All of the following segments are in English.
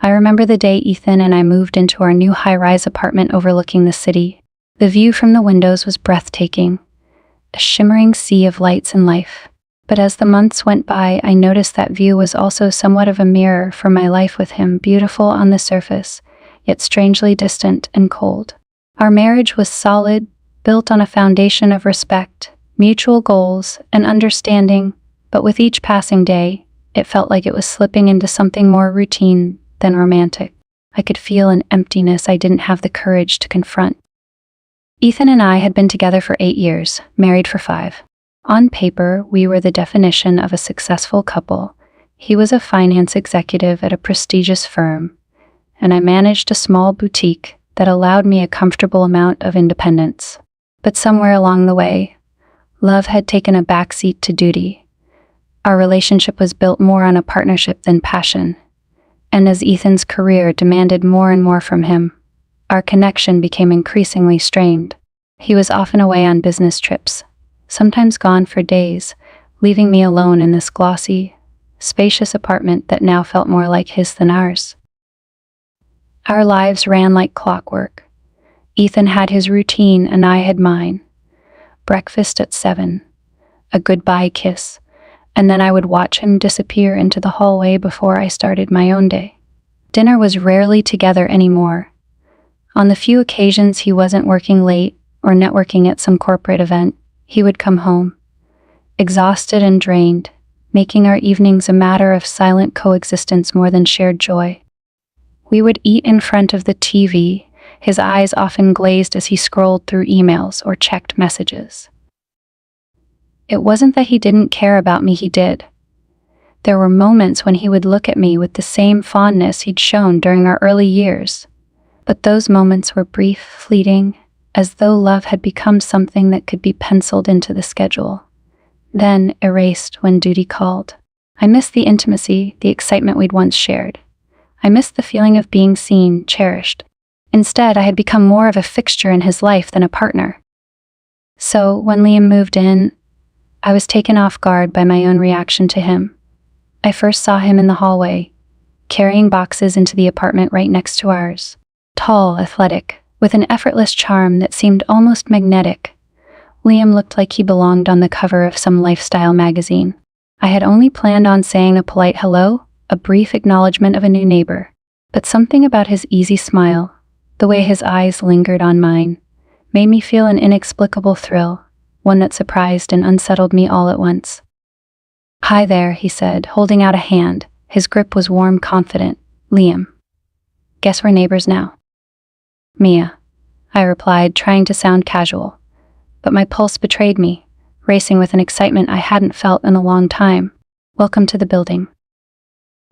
I remember the day Ethan and I moved into our new high-rise apartment overlooking the city. The view from the windows was breathtaking, a shimmering sea of lights and life. But as the months went by, I noticed that view was also somewhat of a mirror for my life with him, beautiful on the surface, yet strangely distant and cold. Our marriage was solid, built on a foundation of respect, mutual goals, and understanding, but with each passing day, it felt like it was slipping into something more routine than romantic. I could feel an emptiness I didn't have the courage to confront. Ethan and I had been together for 8 years, married for 5. On paper, we were the definition of a successful couple. He was a finance executive at a prestigious firm, and I managed a small boutique that allowed me a comfortable amount of independence. But somewhere along the way, love had taken a backseat to duty. Our relationship was built more on a partnership than passion, and as Ethan's career demanded more and more from him, our connection became increasingly strained. He was often away on business trips, sometimes gone for days, leaving me alone in this glossy, spacious apartment that now felt more like his than ours. Our lives ran like clockwork. Ethan had his routine and I had mine. Breakfast at 7, a goodbye kiss, and then I would watch him disappear into the hallway before I started my own day. Dinner was rarely together anymore. On the few occasions he wasn't working late or networking at some corporate event, he would come home, exhausted and drained, making our evenings a matter of silent coexistence more than shared joy. We would eat in front of the TV, his eyes often glazed as he scrolled through emails or checked messages. It wasn't that he didn't care about me, he did. There were moments when he would look at me with the same fondness he'd shown during our early years. But those moments were brief, fleeting, as though love had become something that could be penciled into the schedule, then erased when duty called. I missed the intimacy, the excitement we'd once shared. I missed the feeling of being seen, cherished. Instead, I had become more of a fixture in his life than a partner. So, when Liam moved in, I was taken off guard by my own reaction to him. I first saw him in the hallway, carrying boxes into the apartment right next to ours. Tall, athletic, with an effortless charm that seemed almost magnetic. Liam looked like he belonged on the cover of some lifestyle magazine. I had only planned on saying a polite hello, a brief acknowledgement of a new neighbor. But something about his easy smile, the way his eyes lingered on mine, made me feel an inexplicable thrill, one that surprised and unsettled me all at once. "Hi there," he said, holding out a hand. His grip was warm, confident. "Liam. Guess we're neighbors now." "Mia," I replied, trying to sound casual. But my pulse betrayed me, racing with an excitement I hadn't felt in a long time. "Welcome to the building."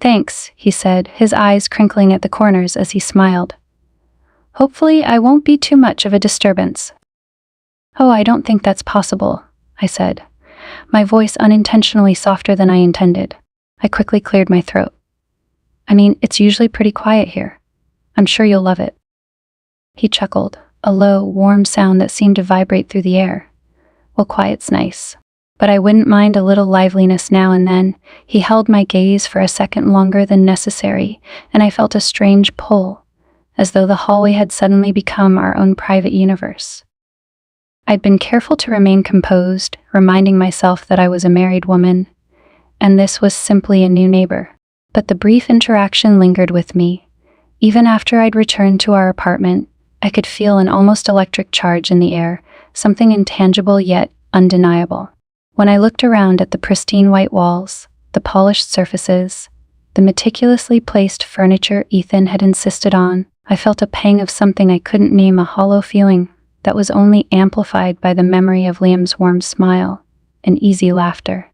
"Thanks," he said, his eyes crinkling at the corners as he smiled. "Hopefully I won't be too much of a disturbance." "Oh, I don't think that's possible," I said, my voice unintentionally softer than I intended. I quickly cleared my throat. "I mean, it's usually pretty quiet here. I'm sure you'll love it." He chuckled, a low, warm sound that seemed to vibrate through the air. "Well, quiet's nice, but I wouldn't mind a little liveliness now and then." He held my gaze for a second longer than necessary, and I felt a strange pull, as though the hallway had suddenly become our own private universe. I'd been careful to remain composed, reminding myself that I was a married woman, and this was simply a new neighbor. But the brief interaction lingered with me. Even after I'd returned to our apartment, I could feel an almost electric charge in the air, something intangible yet undeniable. When I looked around at the pristine white walls, the polished surfaces, the meticulously placed furniture Ethan had insisted on, I felt a pang of something I couldn't name, a hollow feeling that was only amplified by the memory of Liam's warm smile and easy laughter.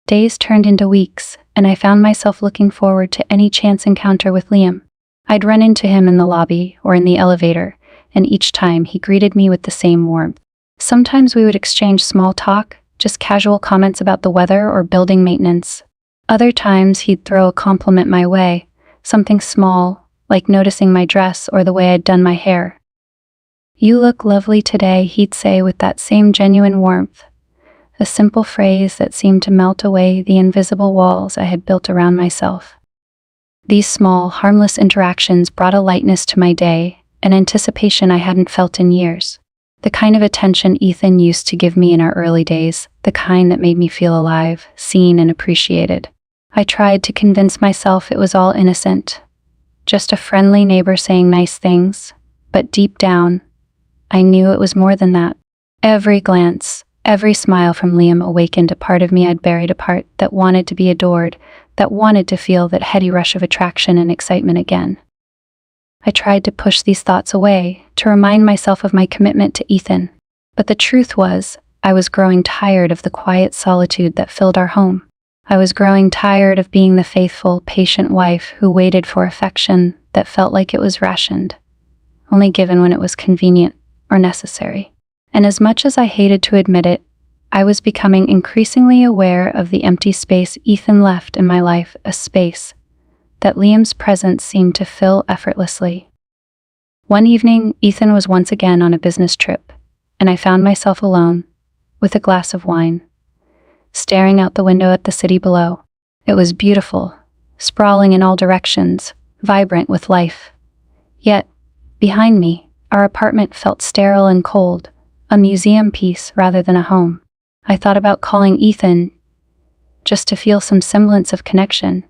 Days turned into weeks, and I found myself looking forward to any chance encounter with Liam. I'd run into him in the lobby or in the elevator, and each time he greeted me with the same warmth. Sometimes we would exchange small talk, just casual comments about the weather or building maintenance. Other times he'd throw a compliment my way, something small, like noticing my dress or the way I'd done my hair. "You look lovely today," he'd say with that same genuine warmth, a simple phrase that seemed to melt away the invisible walls I had built around myself. These small, harmless interactions brought a lightness to my day, an anticipation I hadn't felt in years. The kind of attention Ethan used to give me in our early days, the kind that made me feel alive, seen, and appreciated. I tried to convince myself it was all innocent, just a friendly neighbor saying nice things, but deep down, I knew it was more than that. Every glance, every smile from Liam awakened a part of me I'd buried apart that wanted to be adored, that wanted to feel that heady rush of attraction and excitement again. I tried to push these thoughts away, to remind myself of my commitment to Ethan. But the truth was, I was growing tired of the quiet solitude that filled our home. I was growing tired of being the faithful, patient wife who waited for affection that felt like it was rationed, only given when it was convenient or necessary. And as much as I hated to admit it, I was becoming increasingly aware of the empty space Ethan left in my life, a space that Liam's presence seemed to fill effortlessly. One evening, Ethan was once again on a business trip, and I found myself alone, with a glass of wine, staring out the window at the city below. It was beautiful, sprawling in all directions, vibrant with life. Yet, behind me, our apartment felt sterile and cold, a museum piece rather than a home. I thought about calling Ethan, just to feel some semblance of connection,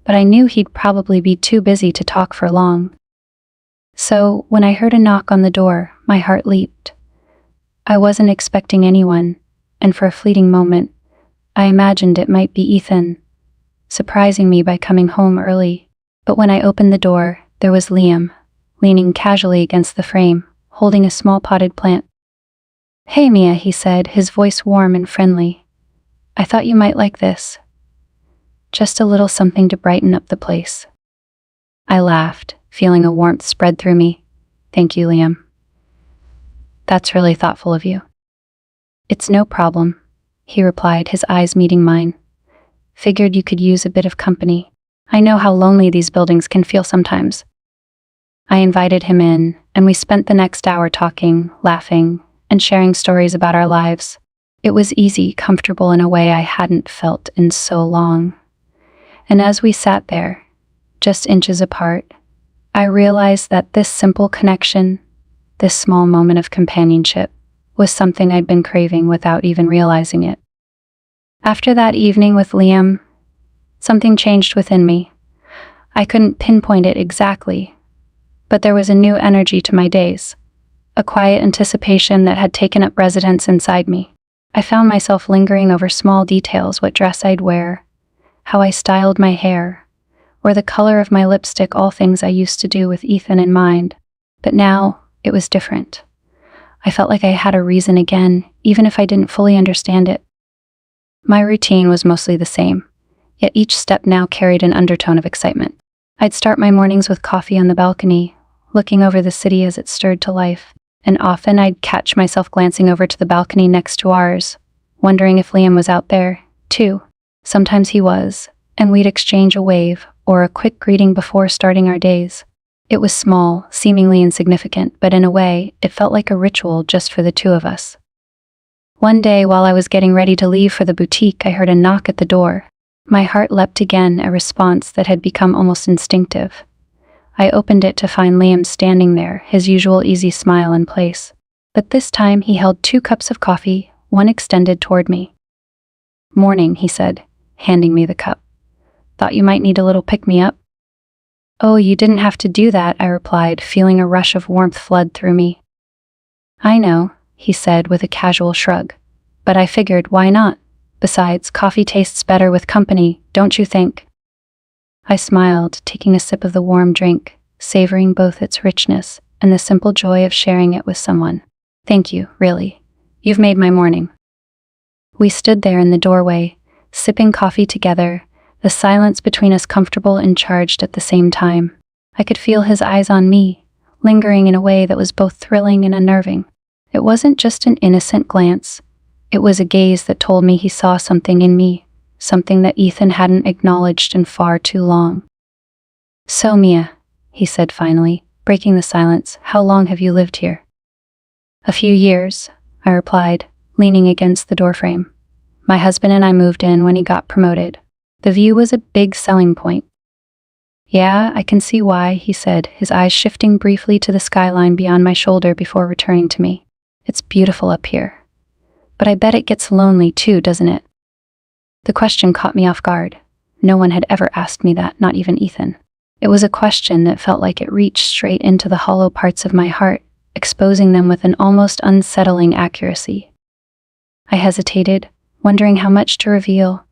but I knew he'd probably be too busy to talk for long. So, when I heard a knock on the door, my heart leaped. I wasn't expecting anyone, and for a fleeting moment, I imagined it might be Ethan, surprising me by coming home early. But when I opened the door, there was Liam, leaning casually against the frame, holding a small potted plant. "Hey Mia," he said, his voice warm and friendly. "I thought you might like this. Just a little something to brighten up the place." I laughed, feeling a warmth spread through me. "Thank you, Liam. That's really thoughtful of you." "It's no problem," he replied, his eyes meeting mine. "Figured you could use a bit of company. I know how lonely these buildings can feel sometimes." I invited him in, and we spent the next hour talking, laughing, and sharing stories about our lives. It was easy, comfortable in a way I hadn't felt in so long. And as we sat there, just inches apart, I realized that this simple connection, this small moment of companionship, was something I'd been craving without even realizing it. After that evening with Liam, something changed within me. I couldn't pinpoint it exactly, but there was a new energy to my days, a quiet anticipation that had taken up residence inside me. I found myself lingering over small details, what dress I'd wear, how I styled my hair, or the color of my lipstick, all things I used to do with Ethan in mind. But now, it was different. I felt like I had a reason again, even if I didn't fully understand it. My routine was mostly the same, yet each step now carried an undertone of excitement. I'd start my mornings with coffee on the balcony, looking over the city as it stirred to life, and often I'd catch myself glancing over to the balcony next to ours, wondering if Liam was out there, too. Sometimes he was, and we'd exchange a wave or a quick greeting before starting our days. It was small, seemingly insignificant, but in a way, it felt like a ritual just for the two of us. One day, while I was getting ready to leave for the boutique, I heard a knock at the door. My heart leapt again, a response that had become almost instinctive. I opened it to find Liam standing there, his usual easy smile in place. But this time he held 2 cups of coffee, one extended toward me. "Morning," he said, handing me the cup. "Thought you might need a little pick-me-up." "Oh, you didn't have to do that," I replied, feeling a rush of warmth flood through me. "I know," he said with a casual shrug. "But I figured, why not? Besides, coffee tastes better with company, don't you think?" I smiled, taking a sip of the warm drink, savoring both its richness and the simple joy of sharing it with someone. "Thank you, really. You've made my morning." We stood there in the doorway, sipping coffee together, the silence between us comfortable and charged at the same time. I could feel his eyes on me, lingering in a way that was both thrilling and unnerving. It wasn't just an innocent glance. It was a gaze that told me he saw something in me, something that Ethan hadn't acknowledged in far too long. "So, Mia," he said finally, breaking the silence, "how long have you lived here?" "A few years," I replied, leaning against the doorframe. "My husband and I moved in when he got promoted. The view was a big selling point." Yeah, I can see why, he said, his eyes shifting briefly to the skyline beyond my shoulder before returning to me. It's beautiful up here. But I bet it gets lonely too, doesn't it? The question caught me off guard. No one had ever asked me that, not even Ethan. It was a question that felt like it reached straight into the hollow parts of my heart, exposing them with an almost unsettling accuracy. I hesitated, wondering how much to reveal.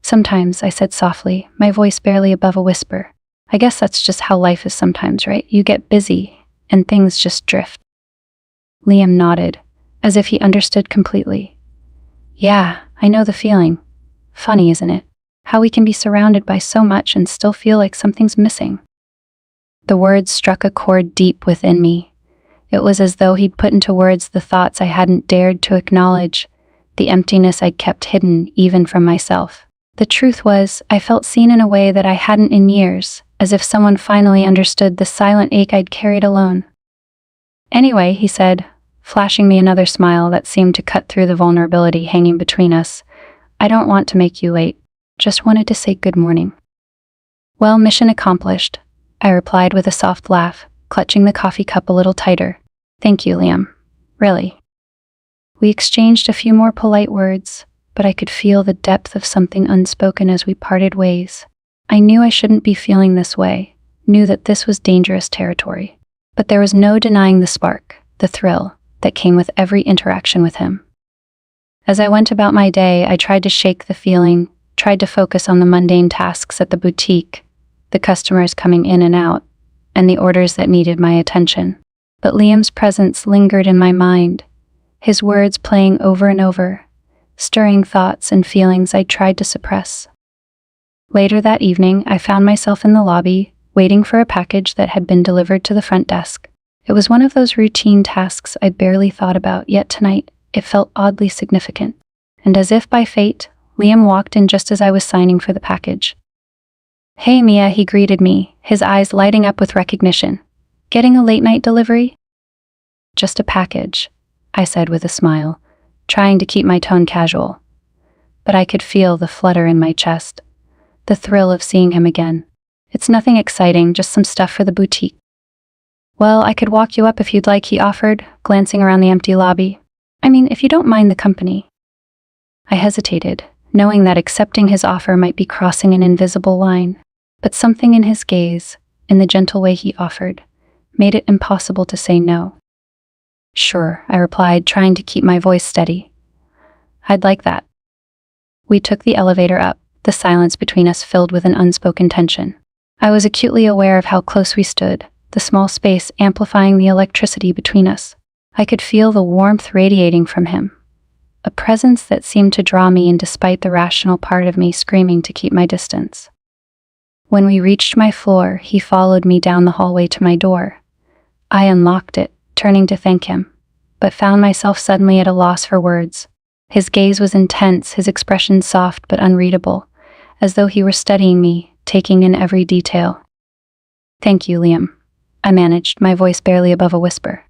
Sometimes, I said softly, my voice barely above a whisper. I guess that's just how life is sometimes, right? You get busy, and things just drift. Liam nodded, as if he understood completely. Yeah, I know the feeling. Funny, isn't it? How we can be surrounded by so much and still feel like something's missing. The words struck a chord deep within me. It was as though he'd put into words the thoughts I hadn't dared to acknowledge, the emptiness I'd kept hidden even from myself. The truth was, I felt seen in a way that I hadn't in years, as if someone finally understood the silent ache I'd carried alone. Anyway, he said, flashing me another smile that seemed to cut through the vulnerability hanging between us, I don't want to make you late. Just wanted to say good morning. Well, mission accomplished, I replied with a soft laugh, clutching the coffee cup a little tighter. Thank you, Liam. Really. We exchanged a few more polite words, but I could feel the depth of something unspoken as we parted ways. I knew I shouldn't be feeling this way, knew that this was dangerous territory. But there was no denying the spark, the thrill, that came with every interaction with him. As I went about my day, I tried to shake the feeling, tried to focus on the mundane tasks at the boutique, the customers coming in and out, and the orders that needed my attention. But Liam's presence lingered in my mind, his words playing over and over, stirring thoughts and feelings I tried to suppress. Later that evening, I found myself in the lobby, waiting for a package that had been delivered to the front desk. It was one of those routine tasks I barely thought about, yet tonight it felt oddly significant. And as if by fate, Liam walked in just as I was signing for the package. Hey Mia, he greeted me, his eyes lighting up with recognition. Getting a late-night delivery? Just a package, I said with a smile, trying to keep my tone casual. But I could feel the flutter in my chest, the thrill of seeing him again. It's nothing exciting, just some stuff for the boutique. Well, I could walk you up if you'd like, he offered, glancing around the empty lobby. I mean, if you don't mind the company. I hesitated, knowing that accepting his offer might be crossing an invisible line, but something in his gaze, in the gentle way he offered, made it impossible to say no. Sure, I replied, trying to keep my voice steady. I'd like that. We took the elevator up, the silence between us filled with an unspoken tension. I was acutely aware of how close we stood, the small space amplifying the electricity between us. I could feel the warmth radiating from him, a presence that seemed to draw me in despite the rational part of me screaming to keep my distance. When we reached my floor, he followed me down the hallway to my door. I unlocked it, turning to thank him, but found myself suddenly at a loss for words. His gaze was intense, his expression soft but unreadable, as though he were studying me, taking in every detail. Thank you, Liam, I managed, my voice barely above a whisper.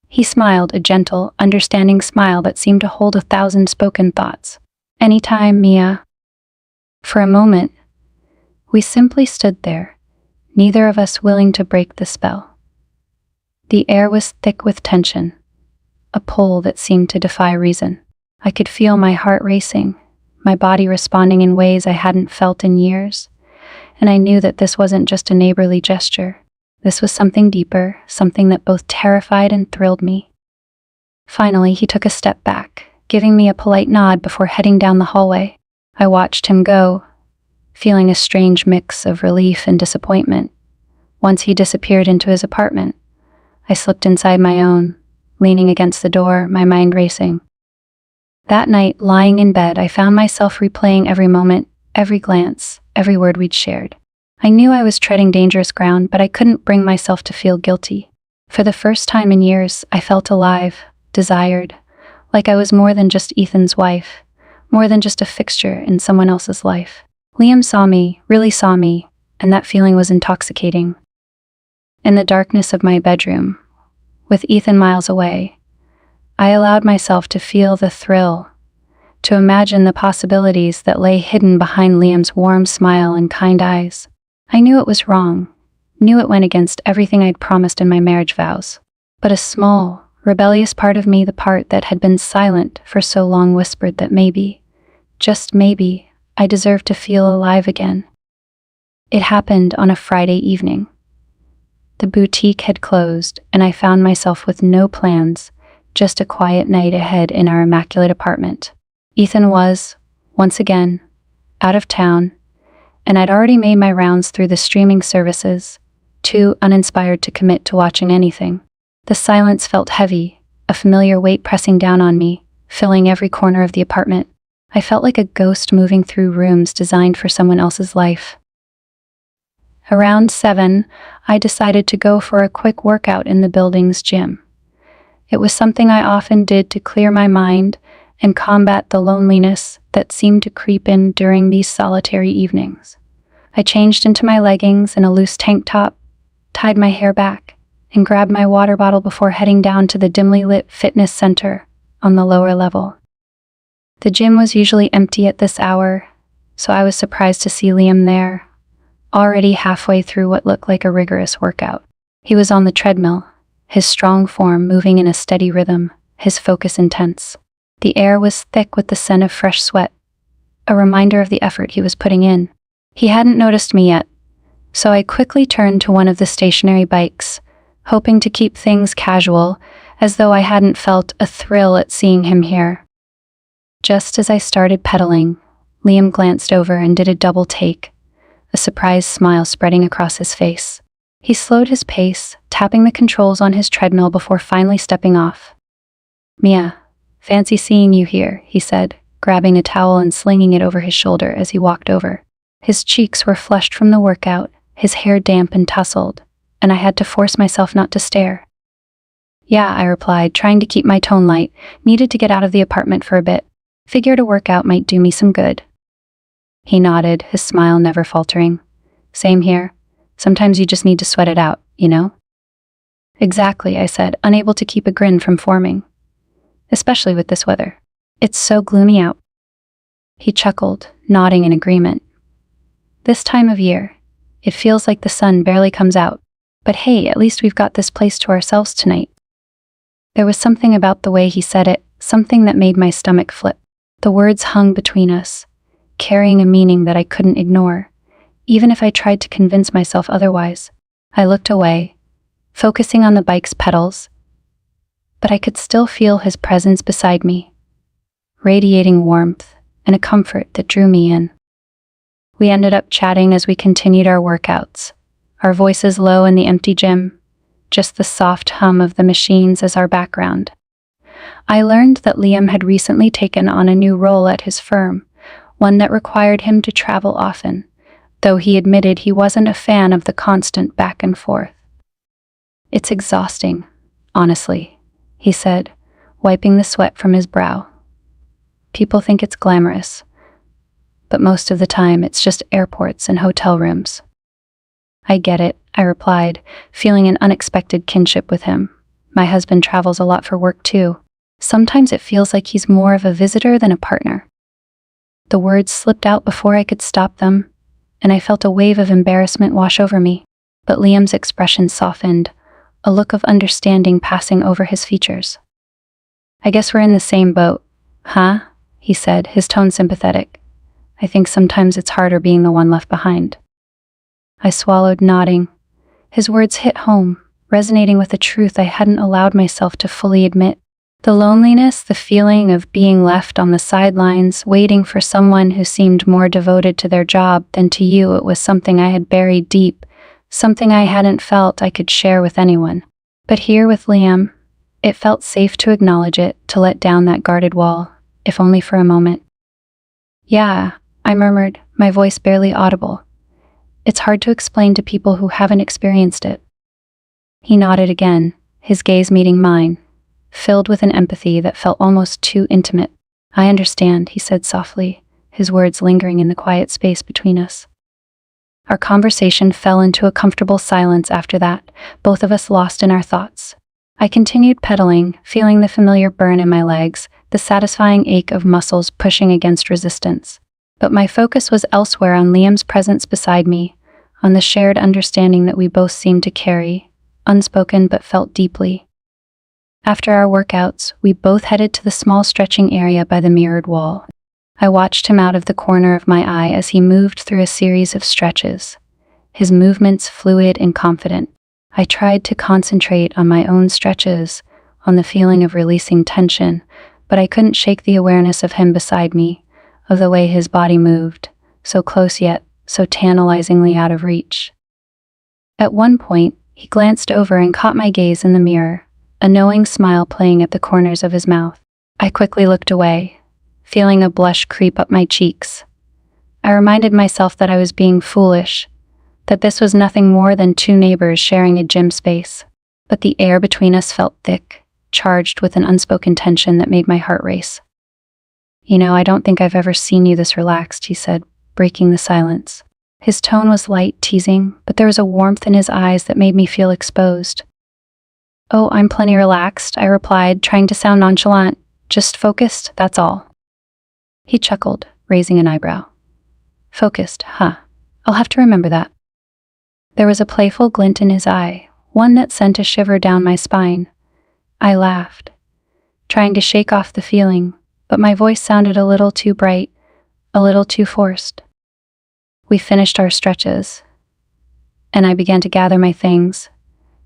He smiled, a gentle, understanding smile that seemed to hold 1,000 spoken thoughts. Anytime, Mia. For a moment, we simply stood there, neither of us willing to break the spell. The air was thick with tension, a pull that seemed to defy reason. I could feel my heart racing, my body responding in ways I hadn't felt in years, and I knew that this wasn't just a neighborly gesture. This was something deeper, something that both terrified and thrilled me. Finally, he took a step back, giving me a polite nod before heading down the hallway. I watched him go, feeling a strange mix of relief and disappointment. Once he disappeared into his apartment, I slipped inside my own, leaning against the door, my mind racing. That night, lying in bed, I found myself replaying every moment, every glance, every word we'd shared. I knew I was treading dangerous ground, but I couldn't bring myself to feel guilty. For the first time in years, I felt alive, desired, like I was more than just Ethan's wife, more than just a fixture in someone else's life. Liam saw me, really saw me, and that feeling was intoxicating. In the darkness of my bedroom, with Ethan miles away, I allowed myself to feel the thrill, to imagine the possibilities that lay hidden behind Liam's warm smile and kind eyes. I knew it was wrong, knew it went against everything I'd promised in my marriage vows. But a small, rebellious part of me, the part that had been silent for so long, whispered that maybe, just maybe, I deserved to feel alive again. It happened on a Friday evening. The boutique had closed, and I found myself with no plans, just a quiet night ahead in our immaculate apartment. Ethan was, once again, out of town, and I'd already made my rounds through the streaming services, too uninspired to commit to watching anything. The silence felt heavy, a familiar weight pressing down on me, filling every corner of the apartment. I felt like a ghost moving through rooms designed for someone else's life. Around 7, I decided to go for a quick workout in the building's gym. It was something I often did to clear my mind and combat the loneliness that seemed to creep in during these solitary evenings. I changed into my leggings and a loose tank top, tied my hair back, and grabbed my water bottle before heading down to the dimly lit fitness center on the lower level. The gym was usually empty at this hour, so I was surprised to see Liam there, already halfway through what looked like a rigorous workout. He was on the treadmill, his strong form moving in a steady rhythm, his focus intense. The air was thick with the scent of fresh sweat, a reminder of the effort he was putting in. He hadn't noticed me yet, so I quickly turned to one of the stationary bikes, hoping to keep things casual, as though I hadn't felt a thrill at seeing him here. Just as I started pedaling, Liam glanced over and did a double take, a surprised smile spreading across his face. He slowed his pace, tapping the controls on his treadmill before finally stepping off. "Mia, fancy seeing you here," he said, grabbing a towel and slinging it over his shoulder as he walked over. His cheeks were flushed from the workout, his hair damp and tousled, and I had to force myself not to stare. "Yeah," I replied, trying to keep my tone light. Needed to get out of the apartment for a bit. Figured a workout might do me some good. He nodded, his smile never faltering. "Same here. Sometimes you just need to sweat it out, you know?" "Exactly," I said, unable to keep a grin from forming. "Especially with this weather. It's so gloomy out." He chuckled, nodding in agreement. "This time of year, it feels like the sun barely comes out. But hey, at least we've got this place to ourselves tonight." There was something about the way he said it, something that made my stomach flip. The words hung between us, carrying a meaning that I couldn't ignore, even if I tried to convince myself otherwise. I looked away, focusing on the bike's pedals, but I could still feel his presence beside me, radiating warmth and a comfort that drew me in. We ended up chatting as we continued our workouts, our voices low in the empty gym, just the soft hum of the machines as our background. I learned that Liam had recently taken on a new role at his firm, one that required him to travel often, though he admitted he wasn't a fan of the constant back and forth. "It's exhausting, honestly," he said, wiping the sweat from his brow. "People think it's glamorous, but most of the time it's just airports and hotel rooms." "I get it," I replied, feeling an unexpected kinship with him. My husband travels a lot for work too. Sometimes it feels like he's more of a visitor than a partner. The words slipped out before I could stop them, and I felt a wave of embarrassment wash over me. But Liam's expression softened, a look of understanding passing over his features. "I guess we're in the same boat, huh?" he said, his tone sympathetic. "I think sometimes it's harder being the one left behind." I swallowed, nodding. His words hit home, resonating with a truth I hadn't allowed myself to fully admit. The loneliness, the feeling of being left on the sidelines, waiting for someone who seemed more devoted to their job than to you, it was something I had buried deep, something I hadn't felt I could share with anyone. But here with Liam, it felt safe to acknowledge it, to let down that guarded wall, if only for a moment. "Yeah," I murmured, my voice barely audible. "It's hard to explain to people who haven't experienced it." He nodded again, his gaze meeting mine, filled with an empathy that felt almost too intimate. "I understand," he said softly, his words lingering in the quiet space between us. Our conversation fell into a comfortable silence after that, both of us lost in our thoughts. I continued pedaling, feeling the familiar burn in my legs, the satisfying ache of muscles pushing against resistance. But my focus was elsewhere, on Liam's presence beside me, on the shared understanding that we both seemed to carry, unspoken but felt deeply. After our workouts, we both headed to the small stretching area by the mirrored wall. I watched him out of the corner of my eye as he moved through a series of stretches, his movements fluid and confident. I tried to concentrate on my own stretches, on the feeling of releasing tension, but I couldn't shake the awareness of him beside me, of the way his body moved, so close yet so tantalizingly out of reach. At one point, he glanced over and caught my gaze in the mirror, a knowing smile playing at the corners of his mouth. I quickly looked away, feeling a blush creep up my cheeks. I reminded myself that I was being foolish, that this was nothing more than two neighbors sharing a gym space, but the air between us felt thick, charged with an unspoken tension that made my heart race. "You know, I don't think I've ever seen you this relaxed," he said, breaking the silence. His tone was light, teasing, but there was a warmth in his eyes that made me feel exposed. "Oh, I'm plenty relaxed," I replied, trying to sound nonchalant. "Just focused, that's all." He chuckled, raising an eyebrow. "Focused, huh? I'll have to remember that." There was a playful glint in his eye, one that sent a shiver down my spine. I laughed, trying to shake off the feeling, but my voice sounded a little too bright, a little too forced. We finished our stretches, and I began to gather my things,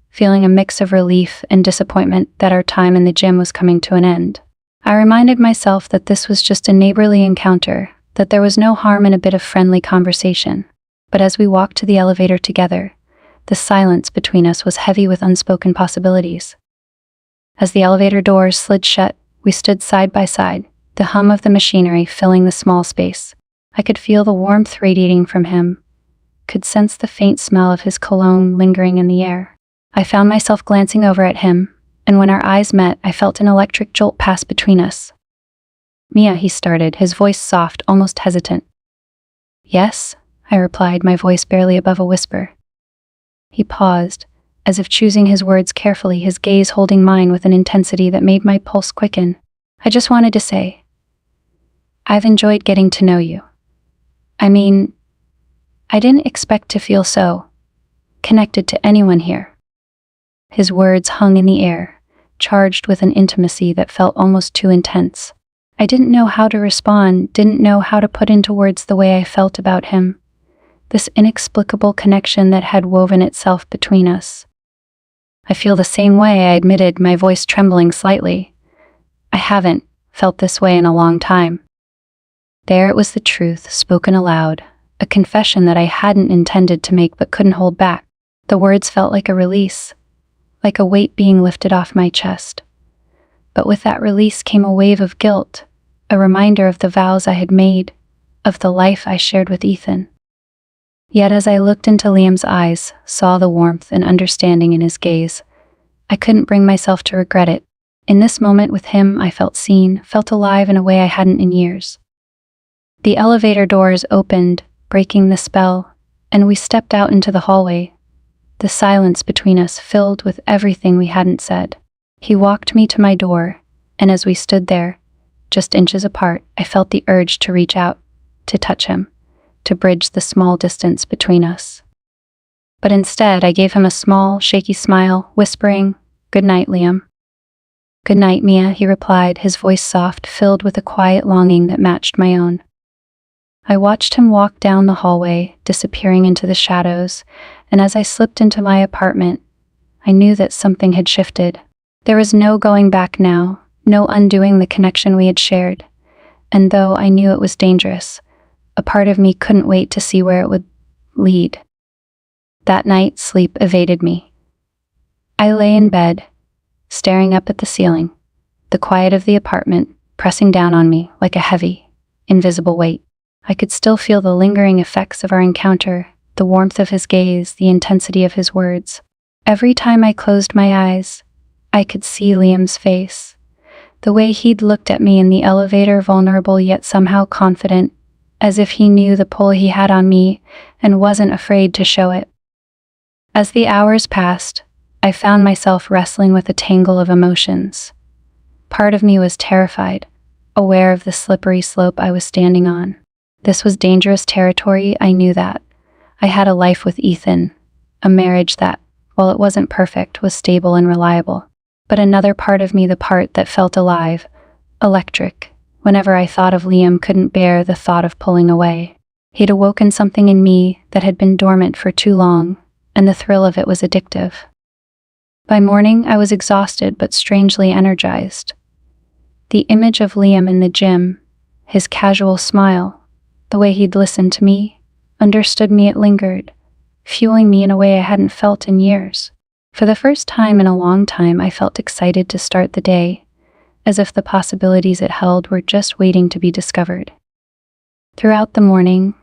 feeling a mix of relief and disappointment that our time in the gym was coming to an end. I reminded myself that this was just a neighborly encounter, that there was no harm in a bit of friendly conversation. But as we walked to the elevator together, the silence between us was heavy with unspoken possibilities. As the elevator doors slid shut, we stood side by side, the hum of the machinery filling the small space. I could feel the warmth radiating from him, could sense the faint smell of his cologne lingering in the air. I found myself glancing over at him, and when our eyes met, I felt an electric jolt pass between us. "Mia," he started, his voice soft, almost hesitant. "Yes?" I replied, my voice barely above a whisper. He paused, as if choosing his words carefully, his gaze holding mine with an intensity that made my pulse quicken. "I just wanted to say, I've enjoyed getting to know you. I mean, I didn't expect to feel so connected to anyone here." His words hung in the air, charged with an intimacy that felt almost too intense. I didn't know how to respond, didn't know how to put into words the way I felt about him, this inexplicable connection that had woven itself between us. "I feel the same way," I admitted, my voice trembling slightly. "I haven't felt this way in a long time." There it was, the truth, spoken aloud, a confession that I hadn't intended to make but couldn't hold back. The words felt like a release, like a weight being lifted off my chest. But with that release came a wave of guilt, a reminder of the vows I had made, of the life I shared with Ethan. Yet as I looked into Liam's eyes, saw the warmth and understanding in his gaze, I couldn't bring myself to regret it. In this moment with him, I felt seen, felt alive in a way I hadn't in years. The elevator doors opened, breaking the spell, and we stepped out into the hallway, the silence between us filled with everything we hadn't said. He walked me to my door, and as we stood there, just inches apart, I felt the urge to reach out, to touch him, to bridge the small distance between us. But instead, I gave him a small, shaky smile, whispering, "Good night, Liam." "Good night, Mia," he replied, his voice soft, filled with a quiet longing that matched my own. I watched him walk down the hallway, disappearing into the shadows, and as I slipped into my apartment, I knew that something had shifted. There was no going back now, no undoing the connection we had shared, and though I knew it was dangerous, a part of me couldn't wait to see where it would lead. That night, sleep evaded me. I lay in bed, staring up at the ceiling, the quiet of the apartment pressing down on me like a heavy, invisible weight. I could still feel the lingering effects of our encounter, the warmth of his gaze, the intensity of his words. Every time I closed my eyes, I could see Liam's face, the way he'd looked at me in the elevator, vulnerable yet somehow confident, as if he knew the pull he had on me and wasn't afraid to show it. As the hours passed, I found myself wrestling with a tangle of emotions. Part of me was terrified, aware of the slippery slope I was standing on. This was dangerous territory, I knew that. I had a life with Ethan, a marriage that, while it wasn't perfect, was stable and reliable. But another part of me, the part that felt alive, electric, whenever I thought of Liam, couldn't bear the thought of pulling away. He'd awoken something in me that had been dormant for too long, and the thrill of it was addictive. By morning, I was exhausted but strangely energized. The image of Liam in the gym, his casual smile, the way he'd listened to me, understood me, it lingered, fueling me in a way I hadn't felt in years. For the first time in a long time, I felt excited to start the day, as if the possibilities it held were just waiting to be discovered. Throughout the morning,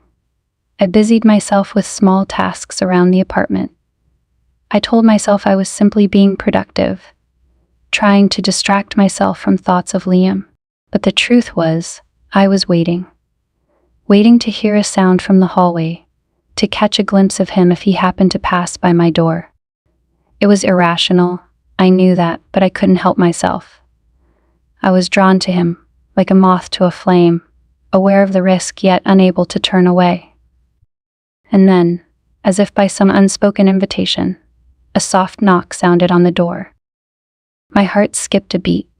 I busied myself with small tasks around the apartment. I told myself I was simply being productive, trying to distract myself from thoughts of Liam. But the truth was, I was waiting to hear a sound from the hallway, to catch a glimpse of him if he happened to pass by my door. It was irrational, I knew that, but I couldn't help myself. I was drawn to him, like a moth to a flame, aware of the risk yet unable to turn away. And then, as if by some unspoken invitation, a soft knock sounded on the door. My heart skipped a beat.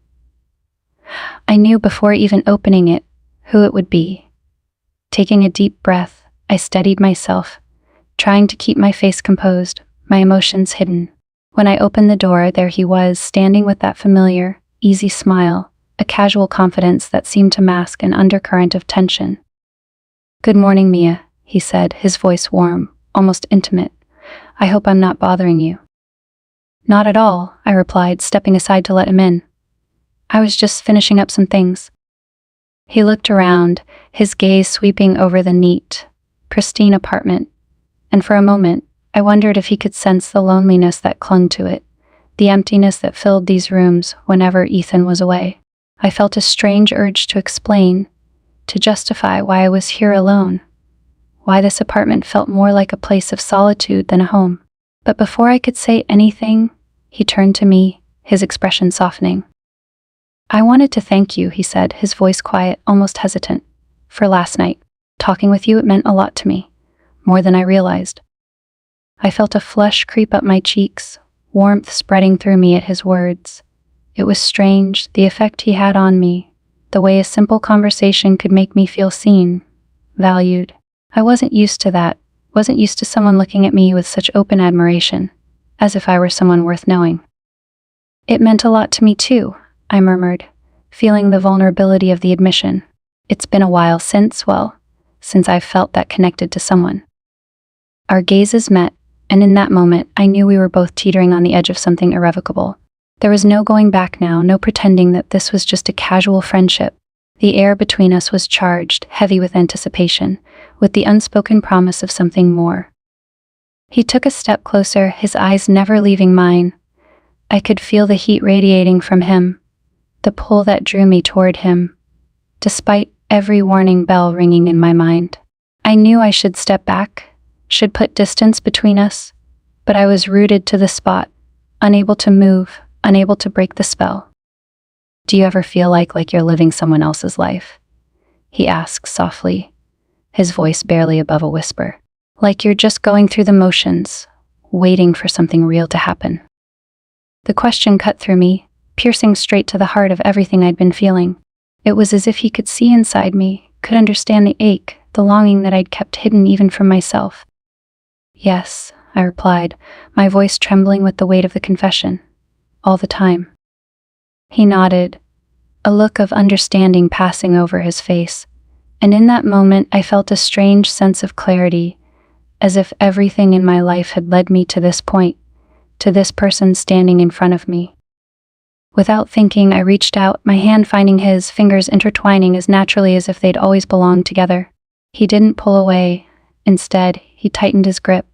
I knew before even opening it who it would be. Taking a deep breath, I steadied myself, trying to keep my face composed, my emotions hidden. When I opened the door, there he was, standing with that familiar, easy smile, a casual confidence that seemed to mask an undercurrent of tension. "Good morning, Mia," he said, his voice warm, almost intimate. "I hope I'm not bothering you." "Not at all," I replied, stepping aside to let him in. "I was just finishing up some things." He looked around, his gaze sweeping over the neat, pristine apartment, and for a moment, I wondered if he could sense the loneliness that clung to it, the emptiness that filled these rooms whenever Ethan was away. I felt a strange urge to explain, to justify why I was here alone, why this apartment felt more like a place of solitude than a home. But before I could say anything, he turned to me, his expression softening. "I wanted to thank you," he said, his voice quiet, almost hesitant, "for last night. Talking with you, it meant a lot to me, more than I realized." I felt a flush creep up my cheeks, warmth spreading through me at his words. It was strange, the effect he had on me, the way a simple conversation could make me feel seen, valued. I wasn't used to that, wasn't used to someone looking at me with such open admiration, as if I were someone worth knowing. "It meant a lot to me too," I murmured, feeling the vulnerability of the admission. "It's been a while since I've felt that connected to someone." Our gazes met, and in that moment, I knew we were both teetering on the edge of something irrevocable. There was no going back now, no pretending that this was just a casual friendship. The air between us was charged, heavy with anticipation, with the unspoken promise of something more. He took a step closer, his eyes never leaving mine. I could feel the heat radiating from him, the pull that drew me toward him, despite every warning bell ringing in my mind. I knew I should step back, should put distance between us, but I was rooted to the spot, unable to move, unable to break the spell. "Do you ever feel like you're living someone else's life?" he asked softly, his voice barely above a whisper. "Like you're just going through the motions, waiting for something real to happen?" The question cut through me, piercing straight to the heart of everything I'd been feeling. It was as if he could see inside me, could understand the ache, the longing that I'd kept hidden even from myself. "Yes," I replied, my voice trembling with the weight of the confession. "All the time." He nodded, a look of understanding passing over his face, and in that moment I felt a strange sense of clarity, as if everything in my life had led me to this point, to this person standing in front of me. Without thinking, I reached out, my hand finding his, fingers intertwining as naturally as if they'd always belonged together. He didn't pull away. Instead, he tightened his grip,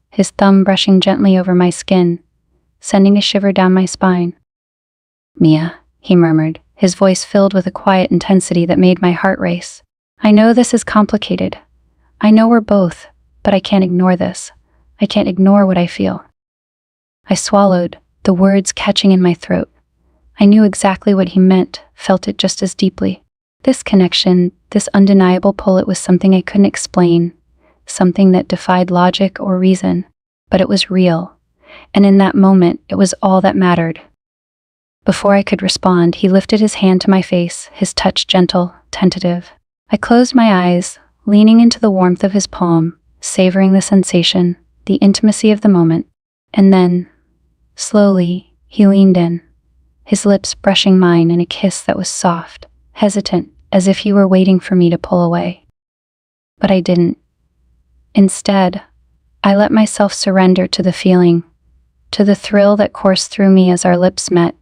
his thumb brushing gently over my skin, sending a shiver down my spine. "Mia," he murmured, his voice filled with a quiet intensity that made my heart race. "I know this is complicated. I know we're both, but I can't ignore this. I can't ignore what I feel." I swallowed, the words catching in my throat. I knew exactly what he meant, felt it just as deeply. This connection, this undeniable pull, it was something I couldn't explain, something that defied logic or reason, but it was real, and in that moment, it was all that mattered. Before I could respond, he lifted his hand to my face, his touch gentle, tentative. I closed my eyes, leaning into the warmth of his palm, savoring the sensation, the intimacy of the moment. And then, slowly, he leaned in, his lips brushing mine in a kiss that was soft, hesitant, as if he were waiting for me to pull away. But I didn't. Instead, I let myself surrender to the feeling, to the thrill that coursed through me as our lips met,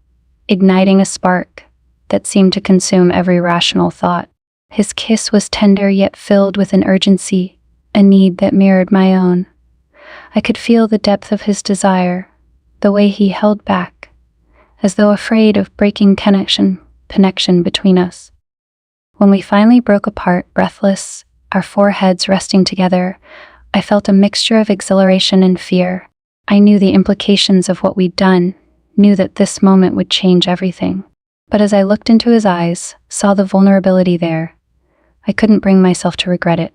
igniting a spark that seemed to consume every rational thought. His kiss was tender yet filled with an urgency, a need that mirrored my own. I could feel the depth of his desire, the way he held back, as though afraid of breaking connection between us. When we finally broke apart, breathless, our foreheads resting together, I felt a mixture of exhilaration and fear. I knew the implications of what we'd done, knew that this moment would change everything. But as I looked into his eyes, saw the vulnerability there, I couldn't bring myself to regret it.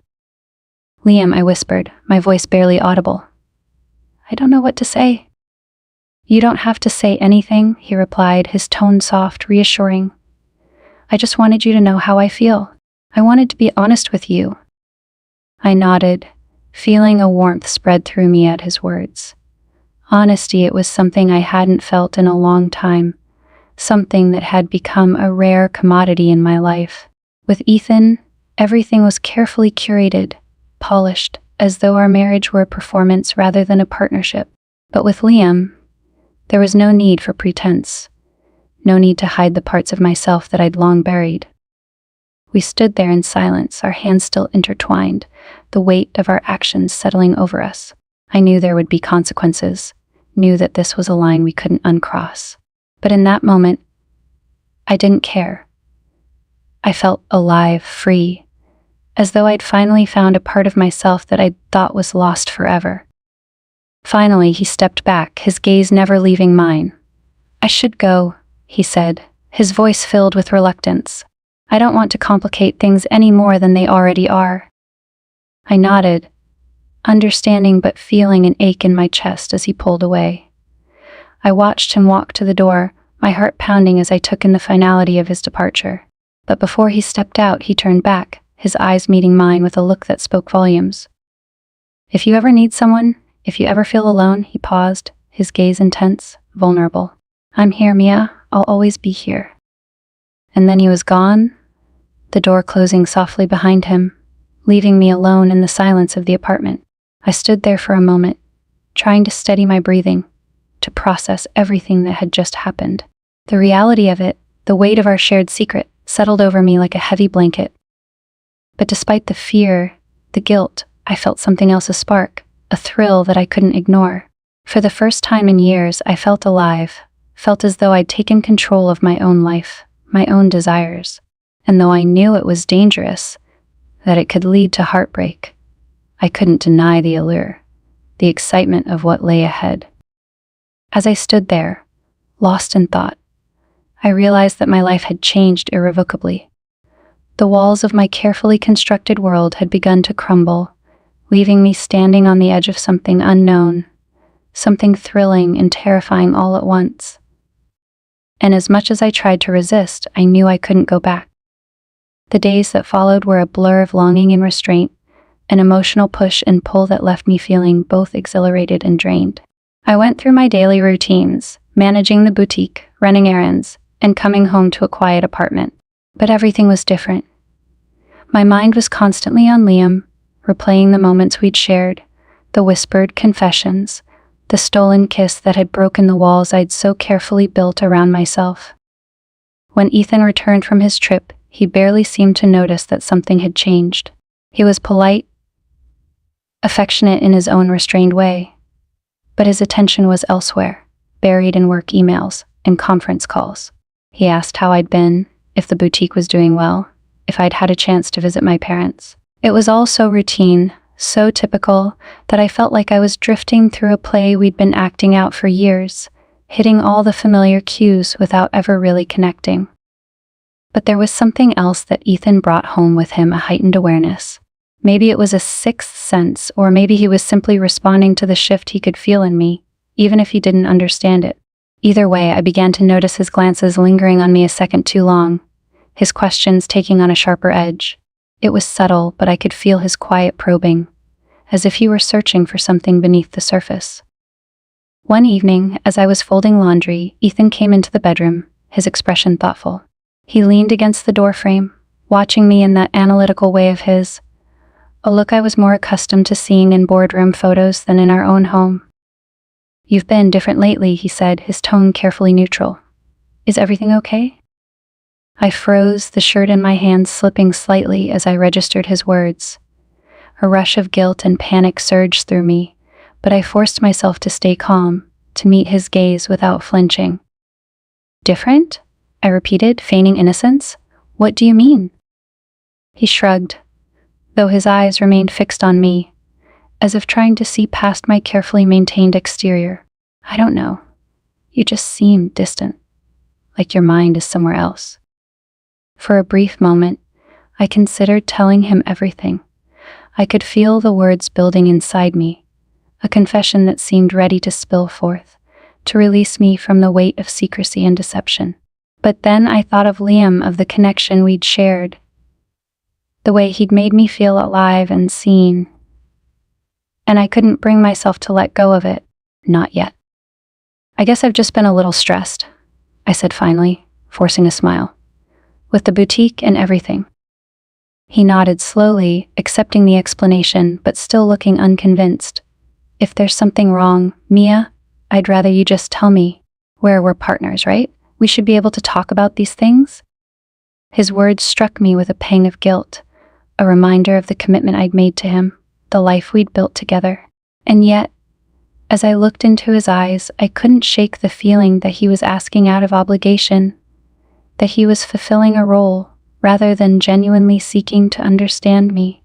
"Liam," I whispered, my voice barely audible. "I don't know what to say." "You don't have to say anything," he replied, his tone soft, reassuring. "I just wanted you to know how I feel. I wanted to be honest with you." I nodded, feeling a warmth spread through me at his words. Honesty, it was something I hadn't felt in a long time, something that had become a rare commodity in my life. With Ethan, everything was carefully curated, polished, as though our marriage were a performance rather than a partnership. But with Liam, there was no need for pretense, no need to hide the parts of myself that I'd long buried. We stood there in silence, our hands still intertwined, the weight of our actions settling over us. I knew there would be consequences, knew that this was a line we couldn't uncross. But in that moment, I didn't care. I felt alive, free, as though I'd finally found a part of myself that I'd thought was lost forever. Finally, he stepped back, his gaze never leaving mine. "I should go," he said, his voice filled with reluctance. "I don't want to complicate things any more than they already are." I nodded, understanding but feeling an ache in my chest as he pulled away. I watched him walk to the door, my heart pounding as I took in the finality of his departure. But before he stepped out, he turned back, his eyes meeting mine with a look that spoke volumes. "If you ever need someone, if you ever feel alone," he paused, his gaze intense, vulnerable. "I'm here, Mia. I'll always be here." And then he was gone, the door closing softly behind him, leaving me alone in the silence of the apartment. I stood there for a moment, trying to steady my breathing, to process everything that had just happened. The reality of it, the weight of our shared secret, settled over me like a heavy blanket. But despite the fear, the guilt, I felt something else, a spark, a thrill that I couldn't ignore. For the first time in years, I felt alive, felt as though I'd taken control of my own life, my own desires. And though I knew it was dangerous, that it could lead to heartbreak, I couldn't deny the allure, the excitement of what lay ahead. As I stood there, lost in thought, I realized that my life had changed irrevocably. The walls of my carefully constructed world had begun to crumble, leaving me standing on the edge of something unknown, something thrilling and terrifying all at once. And as much as I tried to resist, I knew I couldn't go back. The days that followed were a blur of longing and restraint, an emotional push and pull that left me feeling both exhilarated and drained. I went through my daily routines, managing the boutique, running errands, and coming home to a quiet apartment. But everything was different. My mind was constantly on Liam, replaying the moments we'd shared, the whispered confessions, the stolen kiss that had broken the walls I'd so carefully built around myself. When Ethan returned from his trip, he barely seemed to notice that something had changed. He was polite, affectionate in his own restrained way, but his attention was elsewhere, buried in work emails and conference calls. He asked how I'd been, if the boutique was doing well, if I'd had a chance to visit my parents. It was all so routine, so typical, that I felt like I was drifting through a play we'd been acting out for years, hitting all the familiar cues without ever really connecting. But there was something else that Ethan brought home with him, a heightened awareness, Maybe it was a sixth sense, or maybe he was simply responding to the shift he could feel in me, even if he didn't understand it. Either way, I began to notice his glances lingering on me a second too long, his questions taking on a sharper edge. It was subtle, but I could feel his quiet probing, as if he were searching for something beneath the surface. One evening, as I was folding laundry, Ethan came into the bedroom, his expression thoughtful. He leaned against the doorframe, watching me in that analytical way of his, a look I was more accustomed to seeing in boardroom photos than in our own home. "You've been different lately," he said, his tone carefully neutral. "Is everything okay?" I froze, the shirt in my hand slipping slightly as I registered his words. A rush of guilt and panic surged through me, but I forced myself to stay calm, to meet his gaze without flinching. "Different?" I repeated, feigning innocence. "What do you mean?" He shrugged, though his eyes remained fixed on me, as if trying to see past my carefully maintained exterior. "I don't know. You just seem distant, like your mind is somewhere else." For a brief moment, I considered telling him everything. I could feel the words building inside me, a confession that seemed ready to spill forth, to release me from the weight of secrecy and deception. But then I thought of Liam, of the connection we'd shared, the way he'd made me feel alive and seen, and I couldn't bring myself to let go of it. Not yet. "I guess I've just been a little stressed," I said finally, forcing a smile. "With the boutique and everything." He nodded slowly, accepting the explanation, but still looking unconvinced. "If there's something wrong, Mia, I'd rather you just tell me. We're partners, right? We should be able to talk about these things." His words struck me with a pang of guilt, a reminder of the commitment I'd made to him, the life we'd built together. And yet, as I looked into his eyes, I couldn't shake the feeling that he was asking out of obligation, that he was fulfilling a role, rather than genuinely seeking to understand me.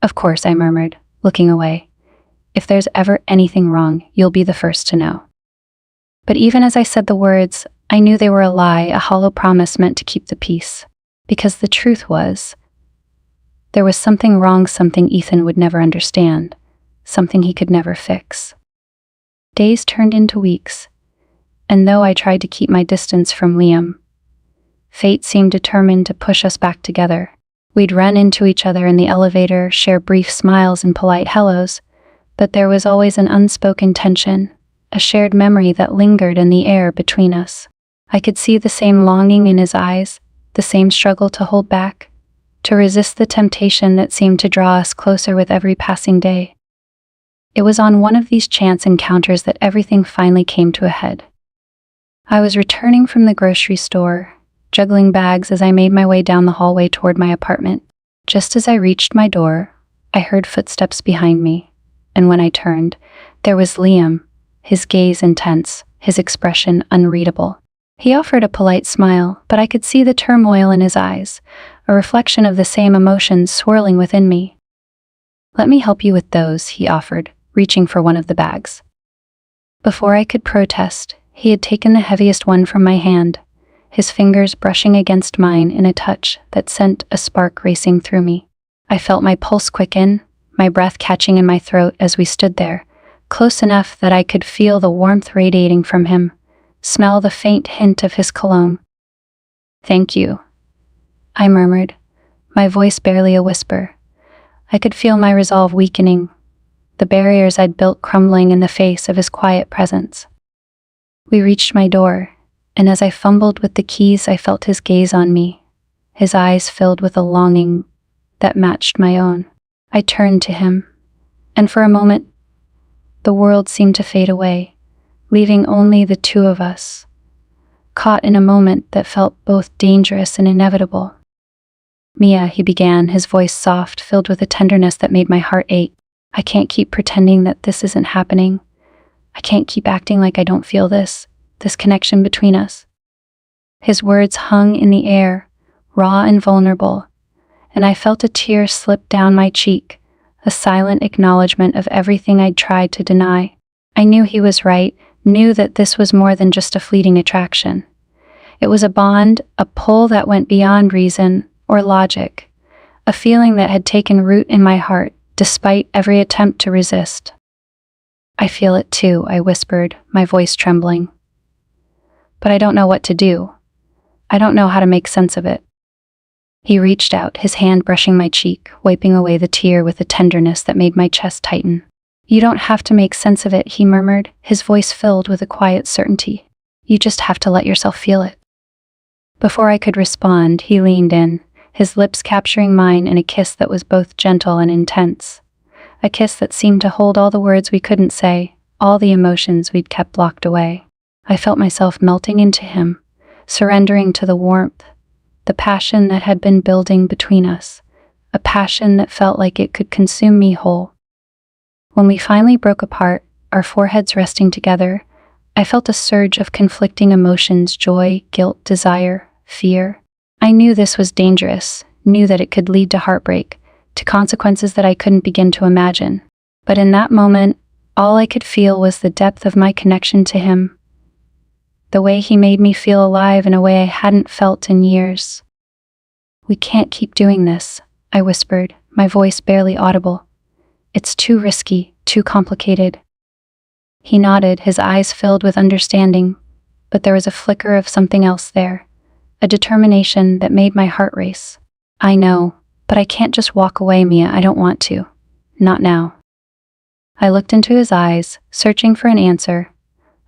"Of course," I murmured, looking away. "If there's ever anything wrong, you'll be the first to know." But even as I said the words, I knew they were a lie, a hollow promise meant to keep the peace. Because the truth was, there was something wrong, something Ethan would never understand, something he could never fix. Days turned into weeks, and though I tried to keep my distance from Liam, fate seemed determined to push us back together. We'd run into each other in the elevator, share brief smiles and polite hellos, but there was always an unspoken tension, a shared memory that lingered in the air between us. I could see the same longing in his eyes, the same struggle to hold back, to resist the temptation that seemed to draw us closer with every passing day. It was on one of these chance encounters that everything finally came to a head. I was returning from the grocery store, juggling bags as I made my way down the hallway toward my apartment. Just as I reached my door, I heard footsteps behind me, and when I turned, there was Liam, his gaze intense, his expression unreadable. He offered a polite smile, but I could see the turmoil in his eyes, a reflection of the same emotions swirling within me. "Let me help you with those," he offered, reaching for one of the bags. Before I could protest, he had taken the heaviest one from my hand, his fingers brushing against mine in a touch that sent a spark racing through me. I felt my pulse quicken, my breath catching in my throat as we stood there, close enough that I could feel the warmth radiating from him, smell the faint hint of his cologne. "Thank you," I murmured, my voice barely a whisper. I could feel my resolve weakening, the barriers I'd built crumbling in the face of his quiet presence. We reached my door, and as I fumbled with the keys, I felt his gaze on me, his eyes filled with a longing that matched my own. I turned to him, and for a moment, the world seemed to fade away, leaving only the two of us, caught in a moment that felt both dangerous and inevitable. "Mia," he began, his voice soft, filled with a tenderness that made my heart ache. "I can't keep pretending that this isn't happening. I can't keep acting like I don't feel this connection between us." His words hung in the air, raw and vulnerable, and I felt a tear slip down my cheek, a silent acknowledgement of everything I'd tried to deny. I knew he was right, knew that this was more than just a fleeting attraction. It was a bond, a pull that went beyond reason or logic, a feeling that had taken root in my heart, despite every attempt to resist. "I feel it too," I whispered, my voice trembling. "But I don't know what to do. I don't know how to make sense of it." He reached out, his hand brushing my cheek, wiping away the tear with a tenderness that made my chest tighten. "You don't have to make sense of it," he murmured, his voice filled with a quiet certainty. "You just have to let yourself feel it." Before I could respond, he leaned in, his lips capturing mine in a kiss that was both gentle and intense. A kiss that seemed to hold all the words we couldn't say, all the emotions we'd kept locked away. I felt myself melting into him, surrendering to the warmth, the passion that had been building between us, a passion that felt like it could consume me whole. When we finally broke apart, our foreheads resting together, I felt a surge of conflicting emotions: joy, guilt, desire, fear. I knew this was dangerous, knew that it could lead to heartbreak, to consequences that I couldn't begin to imagine. But in that moment, all I could feel was the depth of my connection to him, the way he made me feel alive in a way I hadn't felt in years. "We can't keep doing this," I whispered, my voice barely audible. "It's too risky, too complicated." He nodded, his eyes filled with understanding, but there was a flicker of something else there, a determination that made my heart race. "I know, but I can't just walk away, Mia. I don't want to. Not now." I looked into his eyes, searching for an answer,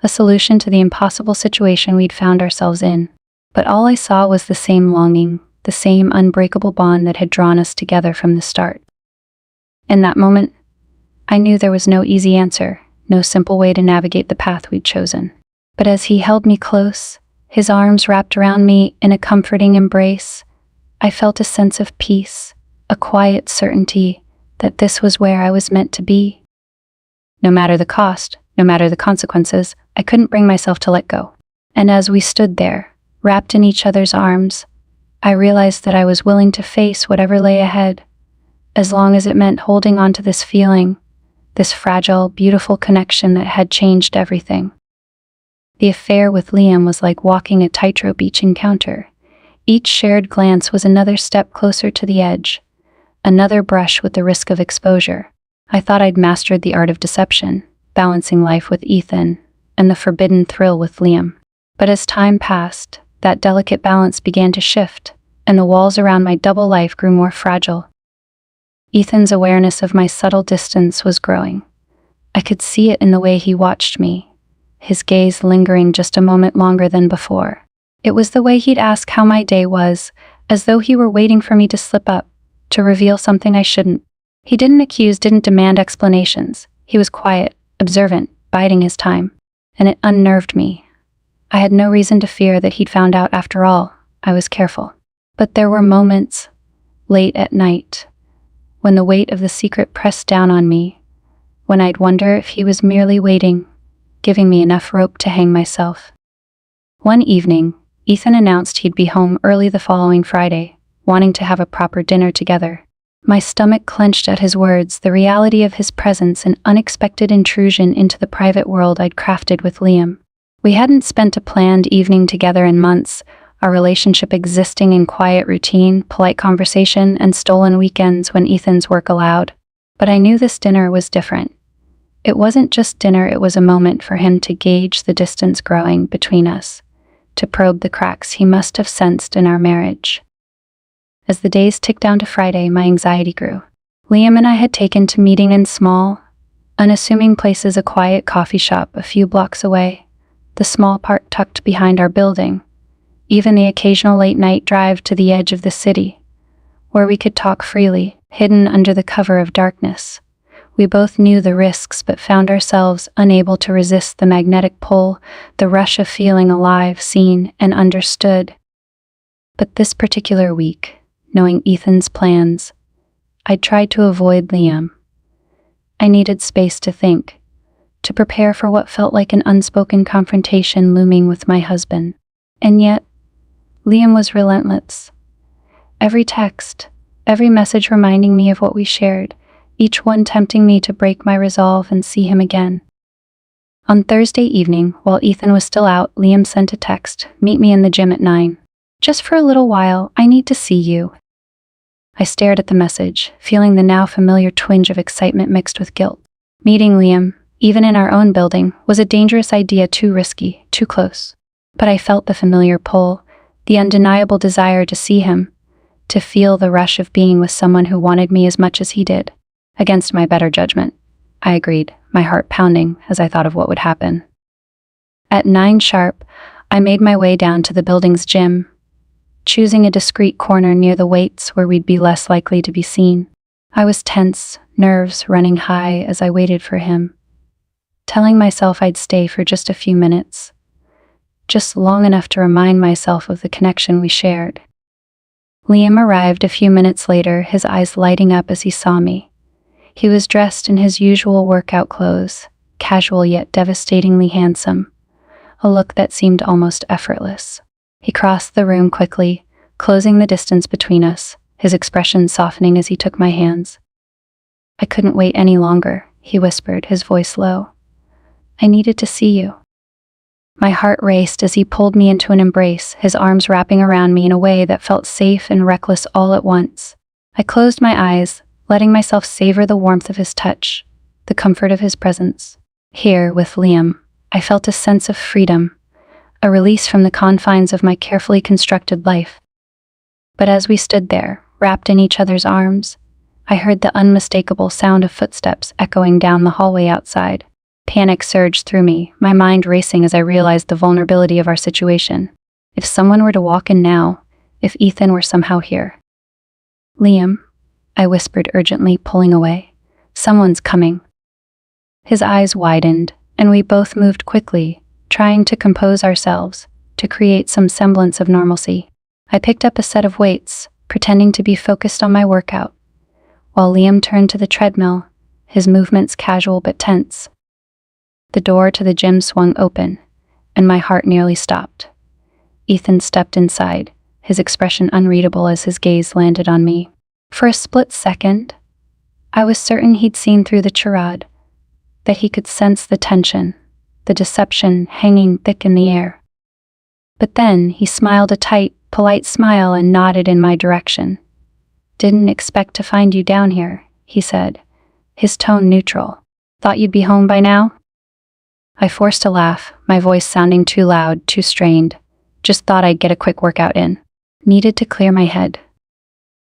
a solution to the impossible situation we'd found ourselves in. But all I saw was the same longing, the same unbreakable bond that had drawn us together from the start. In that moment, I knew there was no easy answer, no simple way to navigate the path we'd chosen. But as he held me close, his arms wrapped around me in a comforting embrace, I felt a sense of peace, a quiet certainty that this was where I was meant to be. No matter the cost, no matter the consequences, I couldn't bring myself to let go. And as we stood there, wrapped in each other's arms, I realized that I was willing to face whatever lay ahead, as long as it meant holding on to this feeling, this fragile, beautiful connection that had changed everything. The affair with Liam was like walking a tightrope each encounter. Each shared glance was another step closer to the edge, another brush with the risk of exposure. I thought I'd mastered the art of deception, balancing life with Ethan and the forbidden thrill with Liam. But as time passed, that delicate balance began to shift, and the walls around my double life grew more fragile. Ethan's awareness of my subtle distance was growing. I could see it in the way he watched me, his gaze lingering just a moment longer than before. It was the way he'd ask how my day was, as though he were waiting for me to slip up, to reveal something I shouldn't. He didn't accuse, didn't demand explanations. He was quiet, observant, biding his time, and it unnerved me. I had no reason to fear that he'd found out after all. I was careful. But there were moments, late at night, when the weight of the secret pressed down on me, when I'd wonder if he was merely waiting, giving me enough rope to hang myself. One evening, Ethan announced he'd be home early the following Friday, wanting to have a proper dinner together. My stomach clenched at his words, the reality of his presence an unexpected intrusion into the private world I'd crafted with Liam. We hadn't spent a planned evening together in months, our relationship existing in quiet routine, polite conversation, and stolen weekends when Ethan's work allowed. But I knew this dinner was different. It wasn't just dinner, it was a moment for him to gauge the distance growing between us, to probe the cracks he must have sensed in our marriage. As the days ticked down to Friday, my anxiety grew. Liam and I had taken to meeting in small, unassuming places, a quiet coffee shop a few blocks away, the small park tucked behind our building, even the occasional late-night drive to the edge of the city, where we could talk freely, hidden under the cover of darkness. We both knew the risks but found ourselves unable to resist the magnetic pull, the rush of feeling alive, seen, and understood. But this particular week, knowing Ethan's plans, I tried to avoid Liam. I needed space to think, to prepare for what felt like an unspoken confrontation looming with my husband. And yet, Liam was relentless. Every text, every message reminding me of what we shared, each one tempting me to break my resolve and see him again. On Thursday evening, while Ethan was still out, Liam sent a text, "Meet me in the gym at 9. Just for a little while, I need to see you." I stared at the message, feeling the now familiar twinge of excitement mixed with guilt. Meeting Liam, even in our own building, was a dangerous idea, too risky, too close. But I felt the familiar pull, the undeniable desire to see him, to feel the rush of being with someone who wanted me as much as he did. Against my better judgment, I agreed, my heart pounding as I thought of what would happen. At 9 sharp, I made my way down to the building's gym, choosing a discreet corner near the weights where we'd be less likely to be seen. I was tense, nerves running high as I waited for him, telling myself I'd stay for just a few minutes, just long enough to remind myself of the connection we shared. Liam arrived a few minutes later, his eyes lighting up as he saw me. He was dressed in his usual workout clothes, casual yet devastatingly handsome, a look that seemed almost effortless. He crossed the room quickly, closing the distance between us, his expression softening as he took my hands. "I couldn't wait any longer," he whispered, his voice low. "I needed to see you." My heart raced as he pulled me into an embrace, his arms wrapping around me in a way that felt safe and reckless all at once. I closed my eyes, letting myself savor the warmth of his touch, the comfort of his presence. Here, with Liam, I felt a sense of freedom, a release from the confines of my carefully constructed life. But as we stood there, wrapped in each other's arms, I heard the unmistakable sound of footsteps echoing down the hallway outside. Panic surged through me, my mind racing as I realized the vulnerability of our situation. If someone were to walk in now, if Ethan were somehow here. "Liam," I whispered urgently, pulling away. "Someone's coming." His eyes widened, and we both moved quickly, trying to compose ourselves, to create some semblance of normalcy. I picked up a set of weights, pretending to be focused on my workout, while Liam turned to the treadmill, his movements casual but tense. The door to the gym swung open, and my heart nearly stopped. Ethan stepped inside, his expression unreadable as his gaze landed on me. For a split second, I was certain he'd seen through the charade, that he could sense the tension, the deception hanging thick in the air. But then he smiled a tight, polite smile and nodded in my direction. "Didn't expect to find you down here," he said, his tone neutral. "Thought you'd be home by now?" I forced a laugh, my voice sounding too loud, too strained. "Just thought I'd get a quick workout in. Needed to clear my head."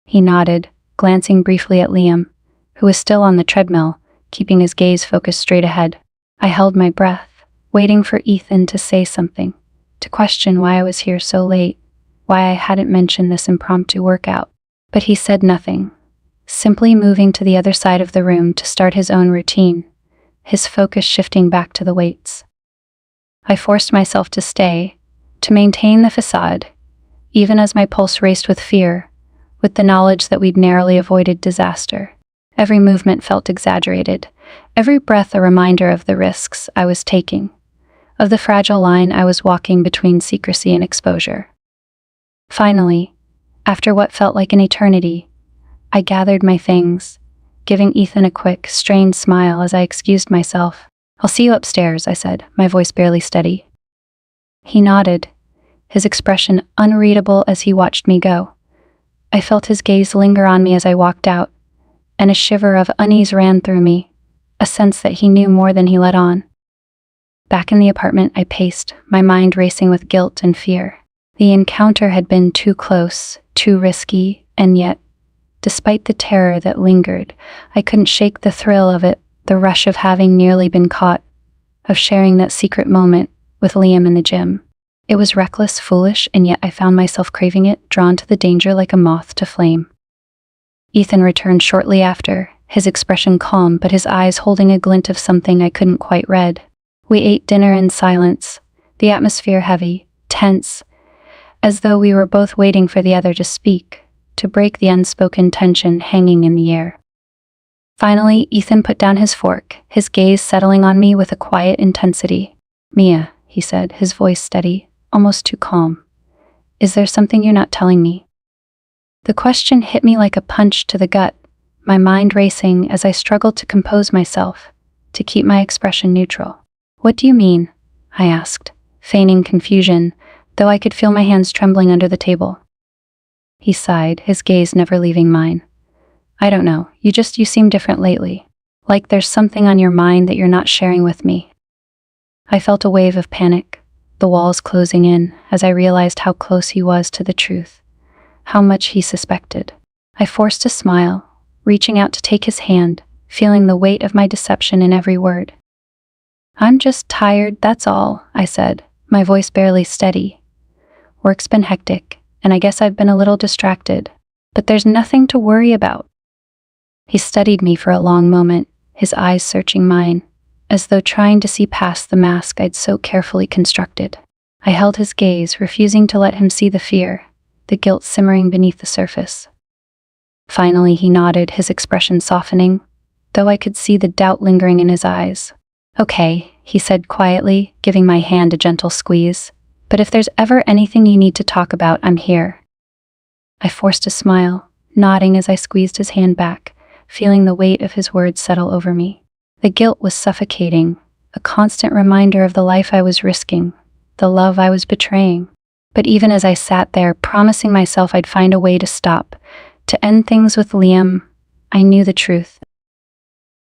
He nodded, glancing briefly at Liam, who was still on the treadmill, keeping his gaze focused straight ahead. I held my breath, waiting for Ethan to say something, to question why I was here so late, why I hadn't mentioned this impromptu workout. But he said nothing, simply moving to the other side of the room to start his own routine, his focus shifting back to the weights. I forced myself to stay, to maintain the facade, even as my pulse raced with fear, with the knowledge that we'd narrowly avoided disaster. Every movement felt exaggerated, every breath a reminder of the risks I was taking, of the fragile line I was walking between secrecy and exposure. Finally, after what felt like an eternity, I gathered my things, giving Ethan a quick, strained smile as I excused myself. "I'll see you upstairs," I said, my voice barely steady. He nodded, his expression unreadable as he watched me go. I felt his gaze linger on me as I walked out, and a shiver of unease ran through me, a sense that he knew more than he let on. Back in the apartment, I paced, my mind racing with guilt and fear. The encounter had been too close, too risky, and yet, despite the terror that lingered, I couldn't shake the thrill of it, the rush of having nearly been caught, of sharing that secret moment with Liam in the gym. It was reckless, foolish, and yet I found myself craving it, drawn to the danger like a moth to flame. Ethan returned shortly after, his expression calm but his eyes holding a glint of something I couldn't quite read. We ate dinner in silence, the atmosphere heavy, tense, as though we were both waiting for the other to speak, to break the unspoken tension hanging in the air. Finally, Ethan put down his fork, his gaze settling on me with a quiet intensity. "Mia," he said, his voice steady, almost too calm. "Is there something you're not telling me?" The question hit me like a punch to the gut, my mind racing as I struggled to compose myself, to keep my expression neutral. "What do you mean?" I asked, feigning confusion, though I could feel my hands trembling under the table. He sighed, his gaze never leaving mine. I don't know, you seem different lately. Like there's something on your mind that you're not sharing with me. I felt a wave of panic, the walls closing in, as I realized how close he was to the truth, how much he suspected. I forced a smile, reaching out to take his hand, feeling the weight of my deception in every word. I'm just tired, that's all, I said, my voice barely steady. Work's been hectic, and I guess I've been a little distracted, but there's nothing to worry about. He studied me for a long moment, his eyes searching mine, as though trying to see past the mask I'd so carefully constructed. I held his gaze, refusing to let him see the fear, the guilt simmering beneath the surface. Finally, he nodded, his expression softening, though I could see the doubt lingering in his eyes. Okay, he said quietly, giving my hand a gentle squeeze. But if there's ever anything you need to talk about, I'm here. I forced a smile, nodding as I squeezed his hand back, feeling the weight of his words settle over me. The guilt was suffocating, a constant reminder of the life I was risking, the love I was betraying. But even as I sat there, promising myself I'd find a way to stop, to end things with Liam, I knew the truth.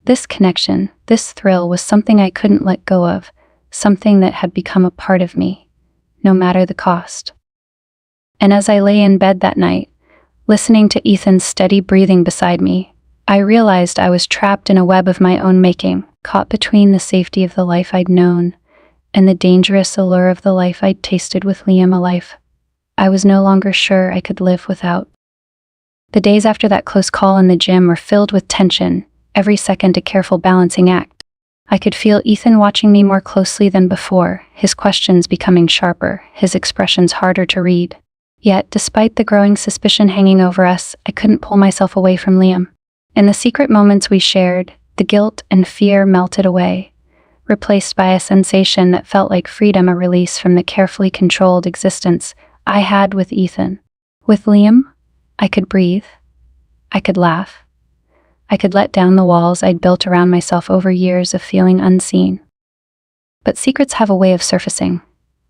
This connection, this thrill was something I couldn't let go of, something that had become a part of me, no matter the cost. And as I lay in bed that night, listening to Ethan's steady breathing beside me, I realized I was trapped in a web of my own making, caught between the safety of the life I'd known and the dangerous allure of the life I'd tasted with Liam, a life I was no longer sure I could live without. The days after that close call in the gym were filled with tension, every second a careful balancing act. I could feel Ethan watching me more closely than before, his questions becoming sharper, his expressions harder to read. Yet, despite the growing suspicion hanging over us, I couldn't pull myself away from Liam. In the secret moments we shared, the guilt and fear melted away, replaced by a sensation that felt like freedom, a release from the carefully controlled existence I had with Ethan. With Liam, I could breathe. I could laugh. I could let down the walls I'd built around myself over years of feeling unseen. But secrets have a way of surfacing,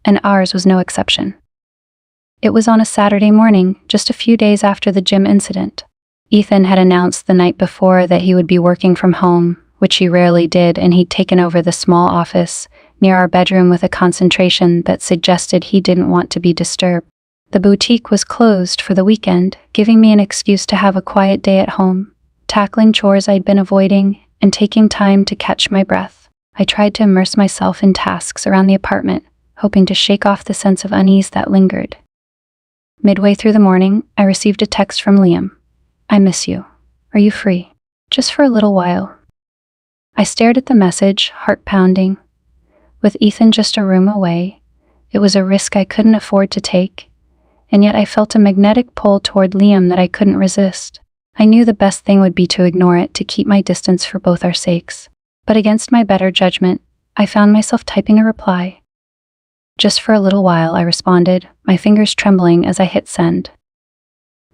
and ours was no exception. It was on a Saturday morning, just a few days after the gym incident. Ethan had announced the night before that he would be working from home, which he rarely did, and he'd taken over the small office near our bedroom with a concentration that suggested he didn't want to be disturbed. The boutique was closed for the weekend, giving me an excuse to have a quiet day at home, tackling chores I'd been avoiding and taking time to catch my breath. I tried to immerse myself in tasks around the apartment, hoping to shake off the sense of unease that lingered. Midway through the morning, I received a text from Liam. I miss you. Are you free? Just for a little while. I stared at the message, heart pounding. With Ethan just a room away, it was a risk I couldn't afford to take, and yet I felt a magnetic pull toward Liam that I couldn't resist. I knew the best thing would be to ignore it, to keep my distance for both our sakes. But against my better judgment, I found myself typing a reply. Just for a little while, I responded, my fingers trembling as I hit send.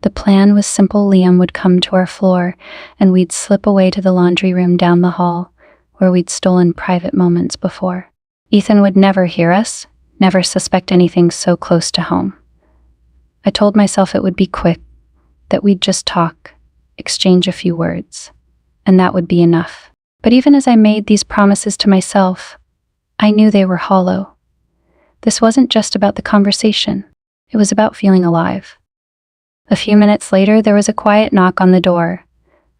The plan was simple. Liam would come to our floor, and we'd slip away to the laundry room down the hall, where we'd stolen private moments before. Ethan would never hear us, never suspect anything so close to home. I told myself it would be quick, that we'd just talk, exchange a few words, and that would be enough. But even as I made these promises to myself, I knew they were hollow. This wasn't just about the conversation. It was about feeling alive. A few minutes later, there was a quiet knock on the door.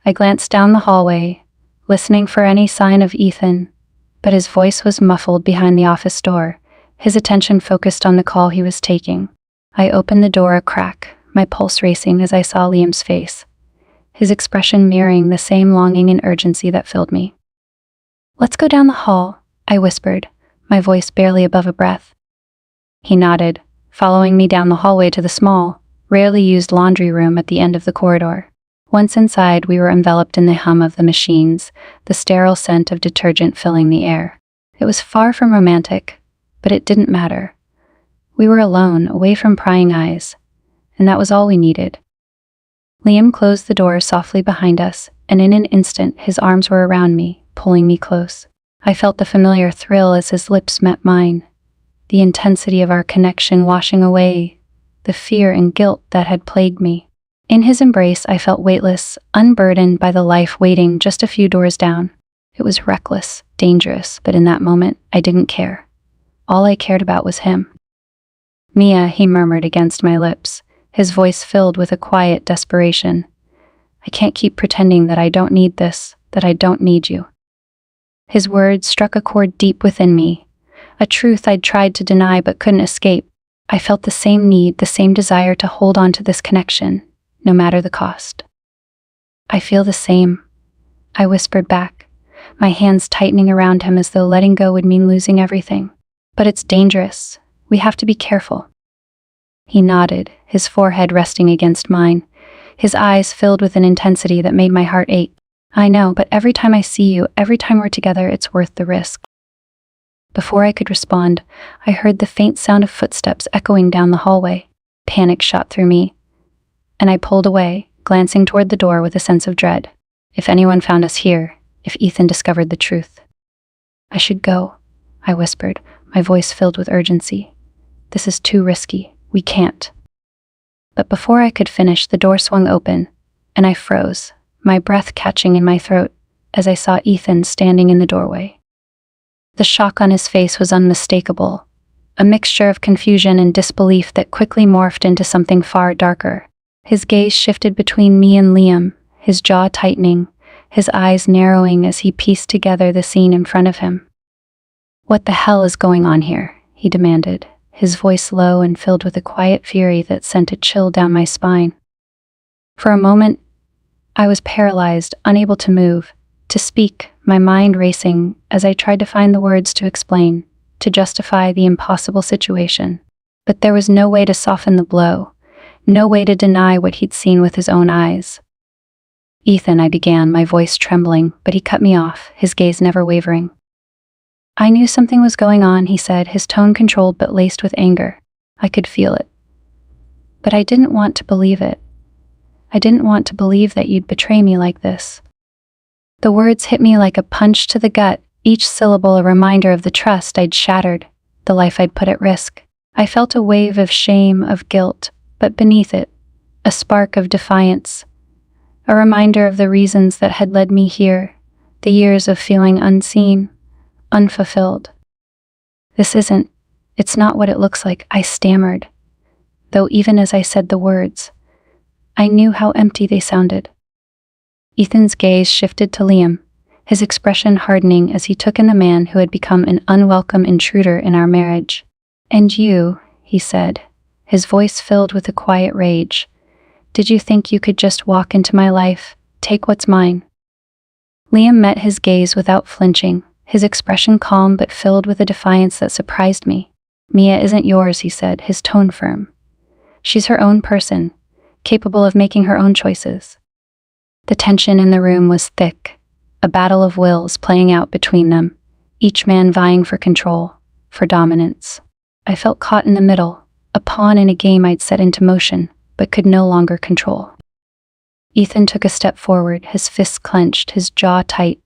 I glanced down the hallway, listening for any sign of Ethan, but his voice was muffled behind the office door, his attention focused on the call he was taking. I opened the door a crack, my pulse racing as I saw Liam's face, his expression mirroring the same longing and urgency that filled me. Let's go down the hall, I whispered, my voice barely above a breath. He nodded, following me down the hallway to the small, rarely used laundry room at the end of the corridor. Once inside, we were enveloped in the hum of the machines, the sterile scent of detergent filling the air. It was far from romantic, but it didn't matter. We were alone, away from prying eyes, and that was all we needed. Liam closed the door softly behind us, and in an instant, his arms were around me, pulling me close. I felt the familiar thrill as his lips met mine, the intensity of our connection washing away the fear and guilt that had plagued me. In his embrace, I felt weightless, unburdened by the life waiting just a few doors down. It was reckless, dangerous, but in that moment, I didn't care. All I cared about was him. "Mia," he murmured against my lips, his voice filled with a quiet desperation. "I can't keep pretending that I don't need this, that I don't need you." His words struck a chord deep within me, a truth I'd tried to deny but couldn't escape. I felt the same need, the same desire to hold on to this connection, no matter the cost. "I feel the same," I whispered back, my hands tightening around him as though letting go would mean losing everything. "But it's dangerous. We have to be careful." He nodded, his forehead resting against mine, his eyes filled with an intensity that made my heart ache. "I know, but every time I see you, every time we're together, it's worth the risk." Before I could respond, I heard the faint sound of footsteps echoing down the hallway. Panic shot through me, and I pulled away, glancing toward the door with a sense of dread. If anyone found us here, if Ethan discovered the truth. "I should go," I whispered, my voice filled with urgency. "This is too risky. We can't." But before I could finish, the door swung open, and I froze, my breath catching in my throat as I saw Ethan standing in the doorway. The shock on his face was unmistakable, a mixture of confusion and disbelief that quickly morphed into something far darker. His gaze shifted between me and Liam, his jaw tightening, his eyes narrowing as he pieced together the scene in front of him. "What the hell is going on here?" he demanded, his voice low and filled with a quiet fury that sent a chill down my spine. For a moment, I was paralyzed, unable to move, to speak, my mind racing as I tried to find the words to explain, to justify the impossible situation. But there was no way to soften the blow, no way to deny what he'd seen with his own eyes. "Ethan," I began, my voice trembling, but he cut me off, his gaze never wavering. "I knew something was going on," he said, his tone controlled but laced with anger. I could feel it. "But I didn't want to believe it. I didn't want to believe that you'd betray me like this." The words hit me like a punch to the gut, each syllable a reminder of the trust I'd shattered, the life I'd put at risk. I felt a wave of shame, of guilt, but beneath it, a spark of defiance. A reminder of the reasons that had led me here, the years of feeling unseen, unfulfilled. It's not what it looks like," I stammered, though even as I said the words, I knew how empty they sounded. Ethan's gaze shifted to Liam, his expression hardening as he took in the man who had become an unwelcome intruder in our marriage. "And you," he said, his voice filled with a quiet rage, "did you think you could just walk into my life, take what's mine?" Liam met his gaze without flinching, his expression calm but filled with a defiance that surprised me. "Mia isn't yours," he said, his tone firm. "She's her own person, capable of making her own choices." The tension in the room was thick, a battle of wills playing out between them, each man vying for control, for dominance. I felt caught in the middle, a pawn in a game I'd set into motion, but could no longer control. Ethan took a step forward, his fists clenched, his jaw tight.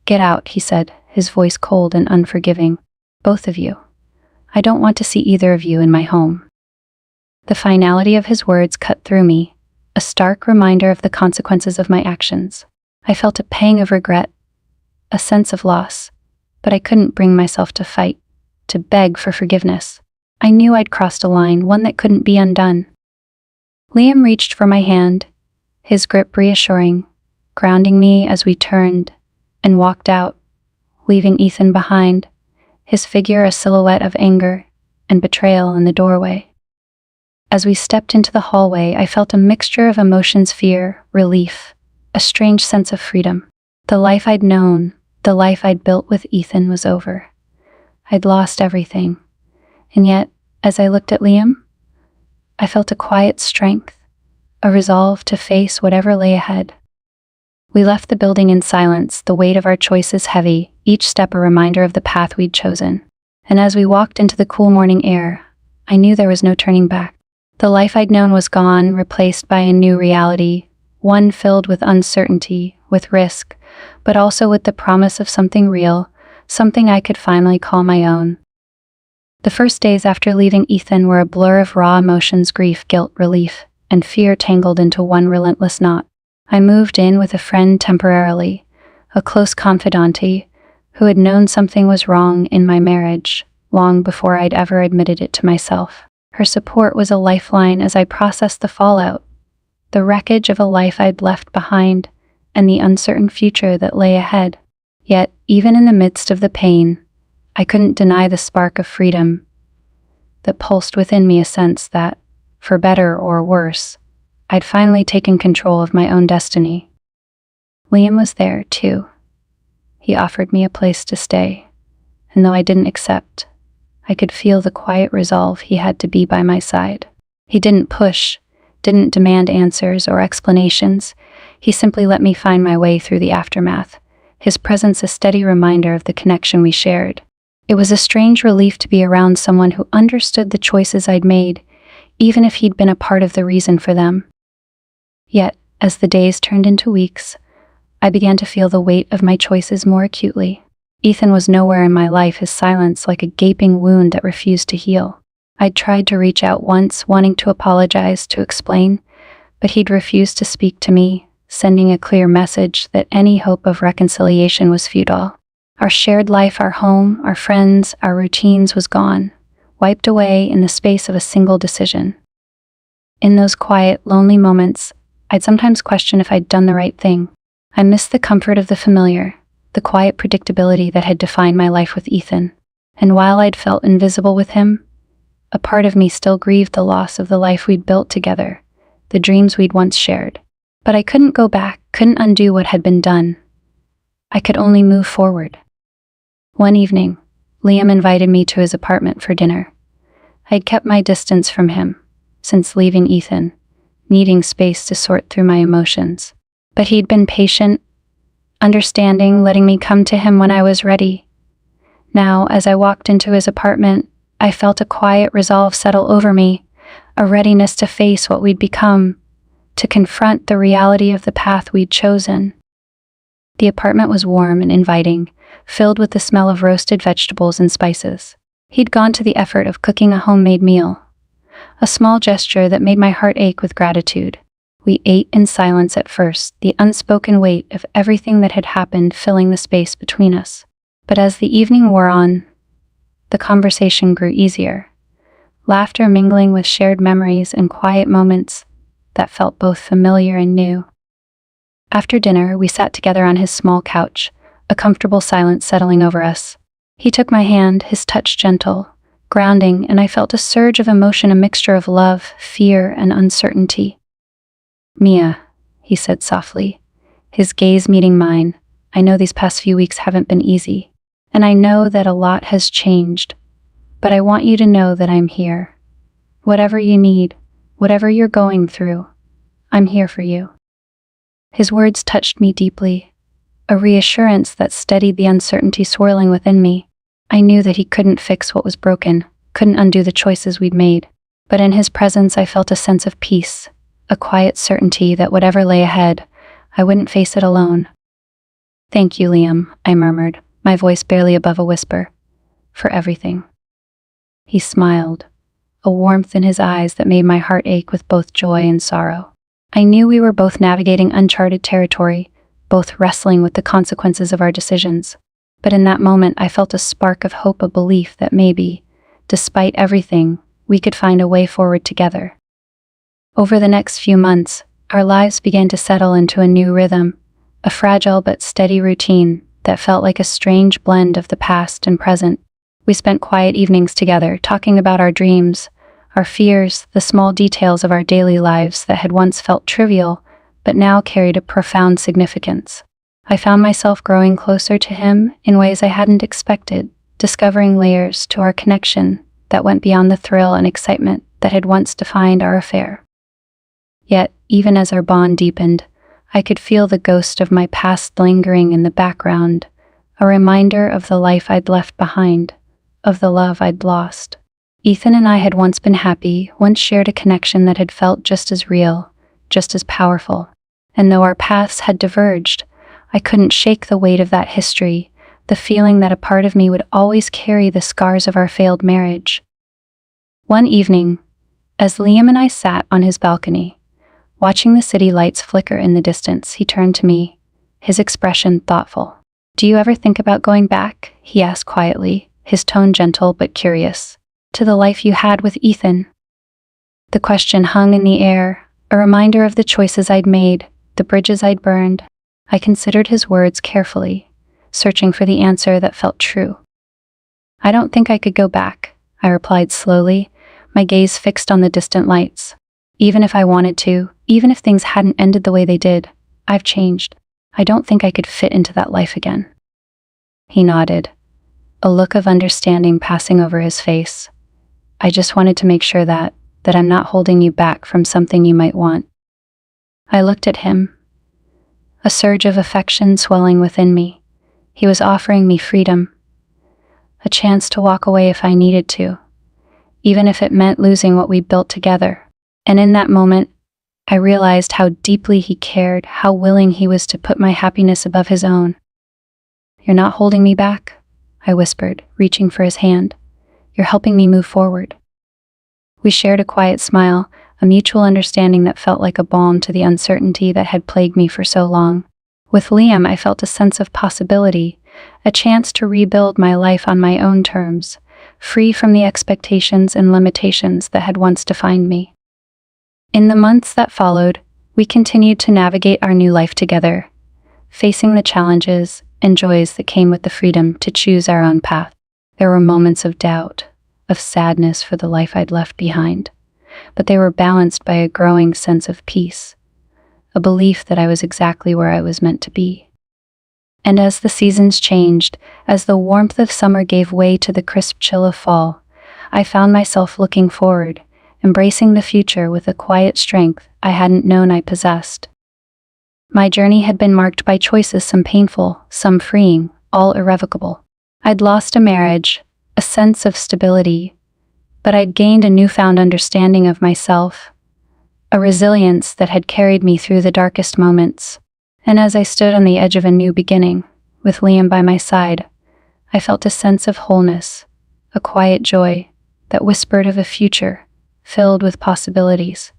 "Get out," he said, his voice cold and unforgiving. "Both of you. I don't want to see either of you in my home." The finality of his words cut through me, a stark reminder of the consequences of my actions. I felt a pang of regret, a sense of loss, but I couldn't bring myself to fight, to beg for forgiveness. I knew I'd crossed a line, one that couldn't be undone. Liam reached for my hand, his grip reassuring, grounding me as we turned and walked out, leaving Ethan behind, his figure a silhouette of anger and betrayal in the doorway. As we stepped into the hallway, I felt a mixture of emotions: fear, relief, a strange sense of freedom. The life I'd known, the life I'd built with Ethan was over. I'd lost everything. And yet, as I looked at Liam, I felt a quiet strength, a resolve to face whatever lay ahead. We left the building in silence, the weight of our choices heavy, each step a reminder of the path we'd chosen. And as we walked into the cool morning air, I knew there was no turning back. The life I'd known was gone, replaced by a new reality, one filled with uncertainty, with risk, but also with the promise of something real, something I could finally call my own. The first days after leaving Ethan were a blur of raw emotions, grief, guilt, relief, and fear tangled into one relentless knot. I moved in with a friend temporarily, a close confidante who had known something was wrong in my marriage long before I'd ever admitted it to myself. Her support was a lifeline as I processed the fallout, the wreckage of a life I'd left behind, and the uncertain future that lay ahead. Yet, even in the midst of the pain, I couldn't deny the spark of freedom that pulsed within me, a sense that, for better or worse, I'd finally taken control of my own destiny. Liam was there, too. He offered me a place to stay, and though I didn't accept, I could feel the quiet resolve he had to be by my side. He didn't push, didn't demand answers or explanations. He simply let me find my way through the aftermath, his presence a steady reminder of the connection we shared. It was a strange relief to be around someone who understood the choices I'd made, even if he'd been a part of the reason for them. Yet, as the days turned into weeks, I began to feel the weight of my choices more acutely. Ethan was nowhere in my life, his silence like a gaping wound that refused to heal. I'd tried to reach out once, wanting to apologize, to explain, but he'd refused to speak to me, sending a clear message that any hope of reconciliation was futile. Our shared life, our home, our friends, our routines was gone, wiped away in the space of a single decision. In those quiet, lonely moments, I'd sometimes question if I'd done the right thing. I missed the comfort of the familiar, the quiet predictability that had defined my life with Ethan. And while I'd felt invisible with him, a part of me still grieved the loss of the life we'd built together, the dreams we'd once shared. But I couldn't go back, couldn't undo what had been done. I could only move forward. One evening, Liam invited me to his apartment for dinner. I'd kept my distance from him since leaving Ethan, needing space to sort through my emotions. But he'd been patient, understanding, letting me come to him when I was ready. Now, as I walked into his apartment, I felt a quiet resolve settle over me, a readiness to face what we'd become, to confront the reality of the path we'd chosen. The apartment was warm and inviting, filled with the smell of roasted vegetables and spices. He'd gone to the effort of cooking a homemade meal, a small gesture that made my heart ache with gratitude. We ate in silence at first, the unspoken weight of everything that had happened filling the space between us. But as the evening wore on, the conversation grew easier, laughter mingling with shared memories and quiet moments that felt both familiar and new. After dinner, we sat together on his small couch, a comfortable silence settling over us. He took my hand, his touch gentle, grounding, and I felt a surge of emotion, a mixture of love, fear, and uncertainty. "Mia," he said softly, his gaze meeting mine, "I know these past few weeks haven't been easy, and I know that a lot has changed, but I want you to know that I'm here. Whatever you need, whatever you're going through, I'm here for you." His words touched me deeply, a reassurance that steadied the uncertainty swirling within me. I knew that he couldn't fix what was broken, couldn't undo the choices we'd made, but in his presence I felt a sense of peace, a quiet certainty that whatever lay ahead, I wouldn't face it alone. "Thank you, Liam," I murmured, my voice barely above a whisper, "for everything." He smiled, a warmth in his eyes that made my heart ache with both joy and sorrow. I knew we were both navigating uncharted territory, both wrestling with the consequences of our decisions. But in that moment, I felt a spark of hope, a belief that maybe, despite everything, we could find a way forward together. Over the next few months, our lives began to settle into a new rhythm, a fragile but steady routine that felt like a strange blend of the past and present. We spent quiet evenings together, talking about our dreams, our fears, the small details of our daily lives that had once felt trivial, but now carried a profound significance. I found myself growing closer to him in ways I hadn't expected, discovering layers to our connection that went beyond the thrill and excitement that had once defined our affair. Yet, even as our bond deepened, I could feel the ghost of my past lingering in the background, a reminder of the life I'd left behind, of the love I'd lost. Ethan and I had once been happy, once shared a connection that had felt just as real, just as powerful. And though our paths had diverged, I couldn't shake the weight of that history, the feeling that a part of me would always carry the scars of our failed marriage. One evening, as Liam and I sat on his balcony, watching the city lights flicker in the distance, he turned to me, his expression thoughtful. "Do you ever think about going back?" he asked quietly, his tone gentle but curious. "To the life you had with Ethan?" The question hung in the air, a reminder of the choices I'd made, the bridges I'd burned. I considered his words carefully, searching for the answer that felt true. "I don't think I could go back," I replied slowly, my gaze fixed on the distant lights. "Even if I wanted to, even if things hadn't ended the way they did, I've changed. I don't think I could fit into that life again." He nodded, a look of understanding passing over his face. "I just wanted to make sure that I'm not holding you back from something you might want." I looked at him, a surge of affection swelling within me. He was offering me freedom, a chance to walk away if I needed to, even if it meant losing what we built together. And in that moment, I realized how deeply he cared, how willing he was to put my happiness above his own. "You're not holding me back," I whispered, reaching for his hand. "You're helping me move forward." We shared a quiet smile, a mutual understanding that felt like a balm to the uncertainty that had plagued me for so long. With Liam, I felt a sense of possibility, a chance to rebuild my life on my own terms, free from the expectations and limitations that had once defined me. In the months that followed, we continued to navigate our new life together, facing the challenges and joys that came with the freedom to choose our own path. There were moments of doubt, of sadness for the life I'd left behind, but they were balanced by a growing sense of peace, a belief that I was exactly where I was meant to be. And as the seasons changed, as the warmth of summer gave way to the crisp chill of fall, I found myself looking forward, embracing the future with a quiet strength I hadn't known I possessed. My journey had been marked by choices, some painful, some freeing, all irrevocable. I'd lost a marriage, a sense of stability, but I'd gained a newfound understanding of myself, a resilience that had carried me through the darkest moments. And as I stood on the edge of a new beginning, with Liam by my side, I felt a sense of wholeness, a quiet joy that whispered of a future filled with possibilities.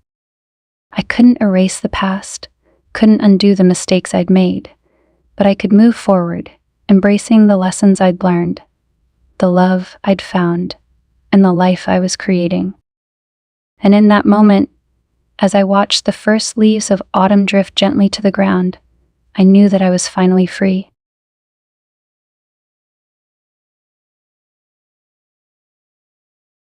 I couldn't erase the past, couldn't undo the mistakes I'd made, but I could move forward, embracing the lessons I'd learned, the love I'd found, and the life I was creating. And in that moment, as I watched the first leaves of autumn drift gently to the ground, I knew that I was finally free.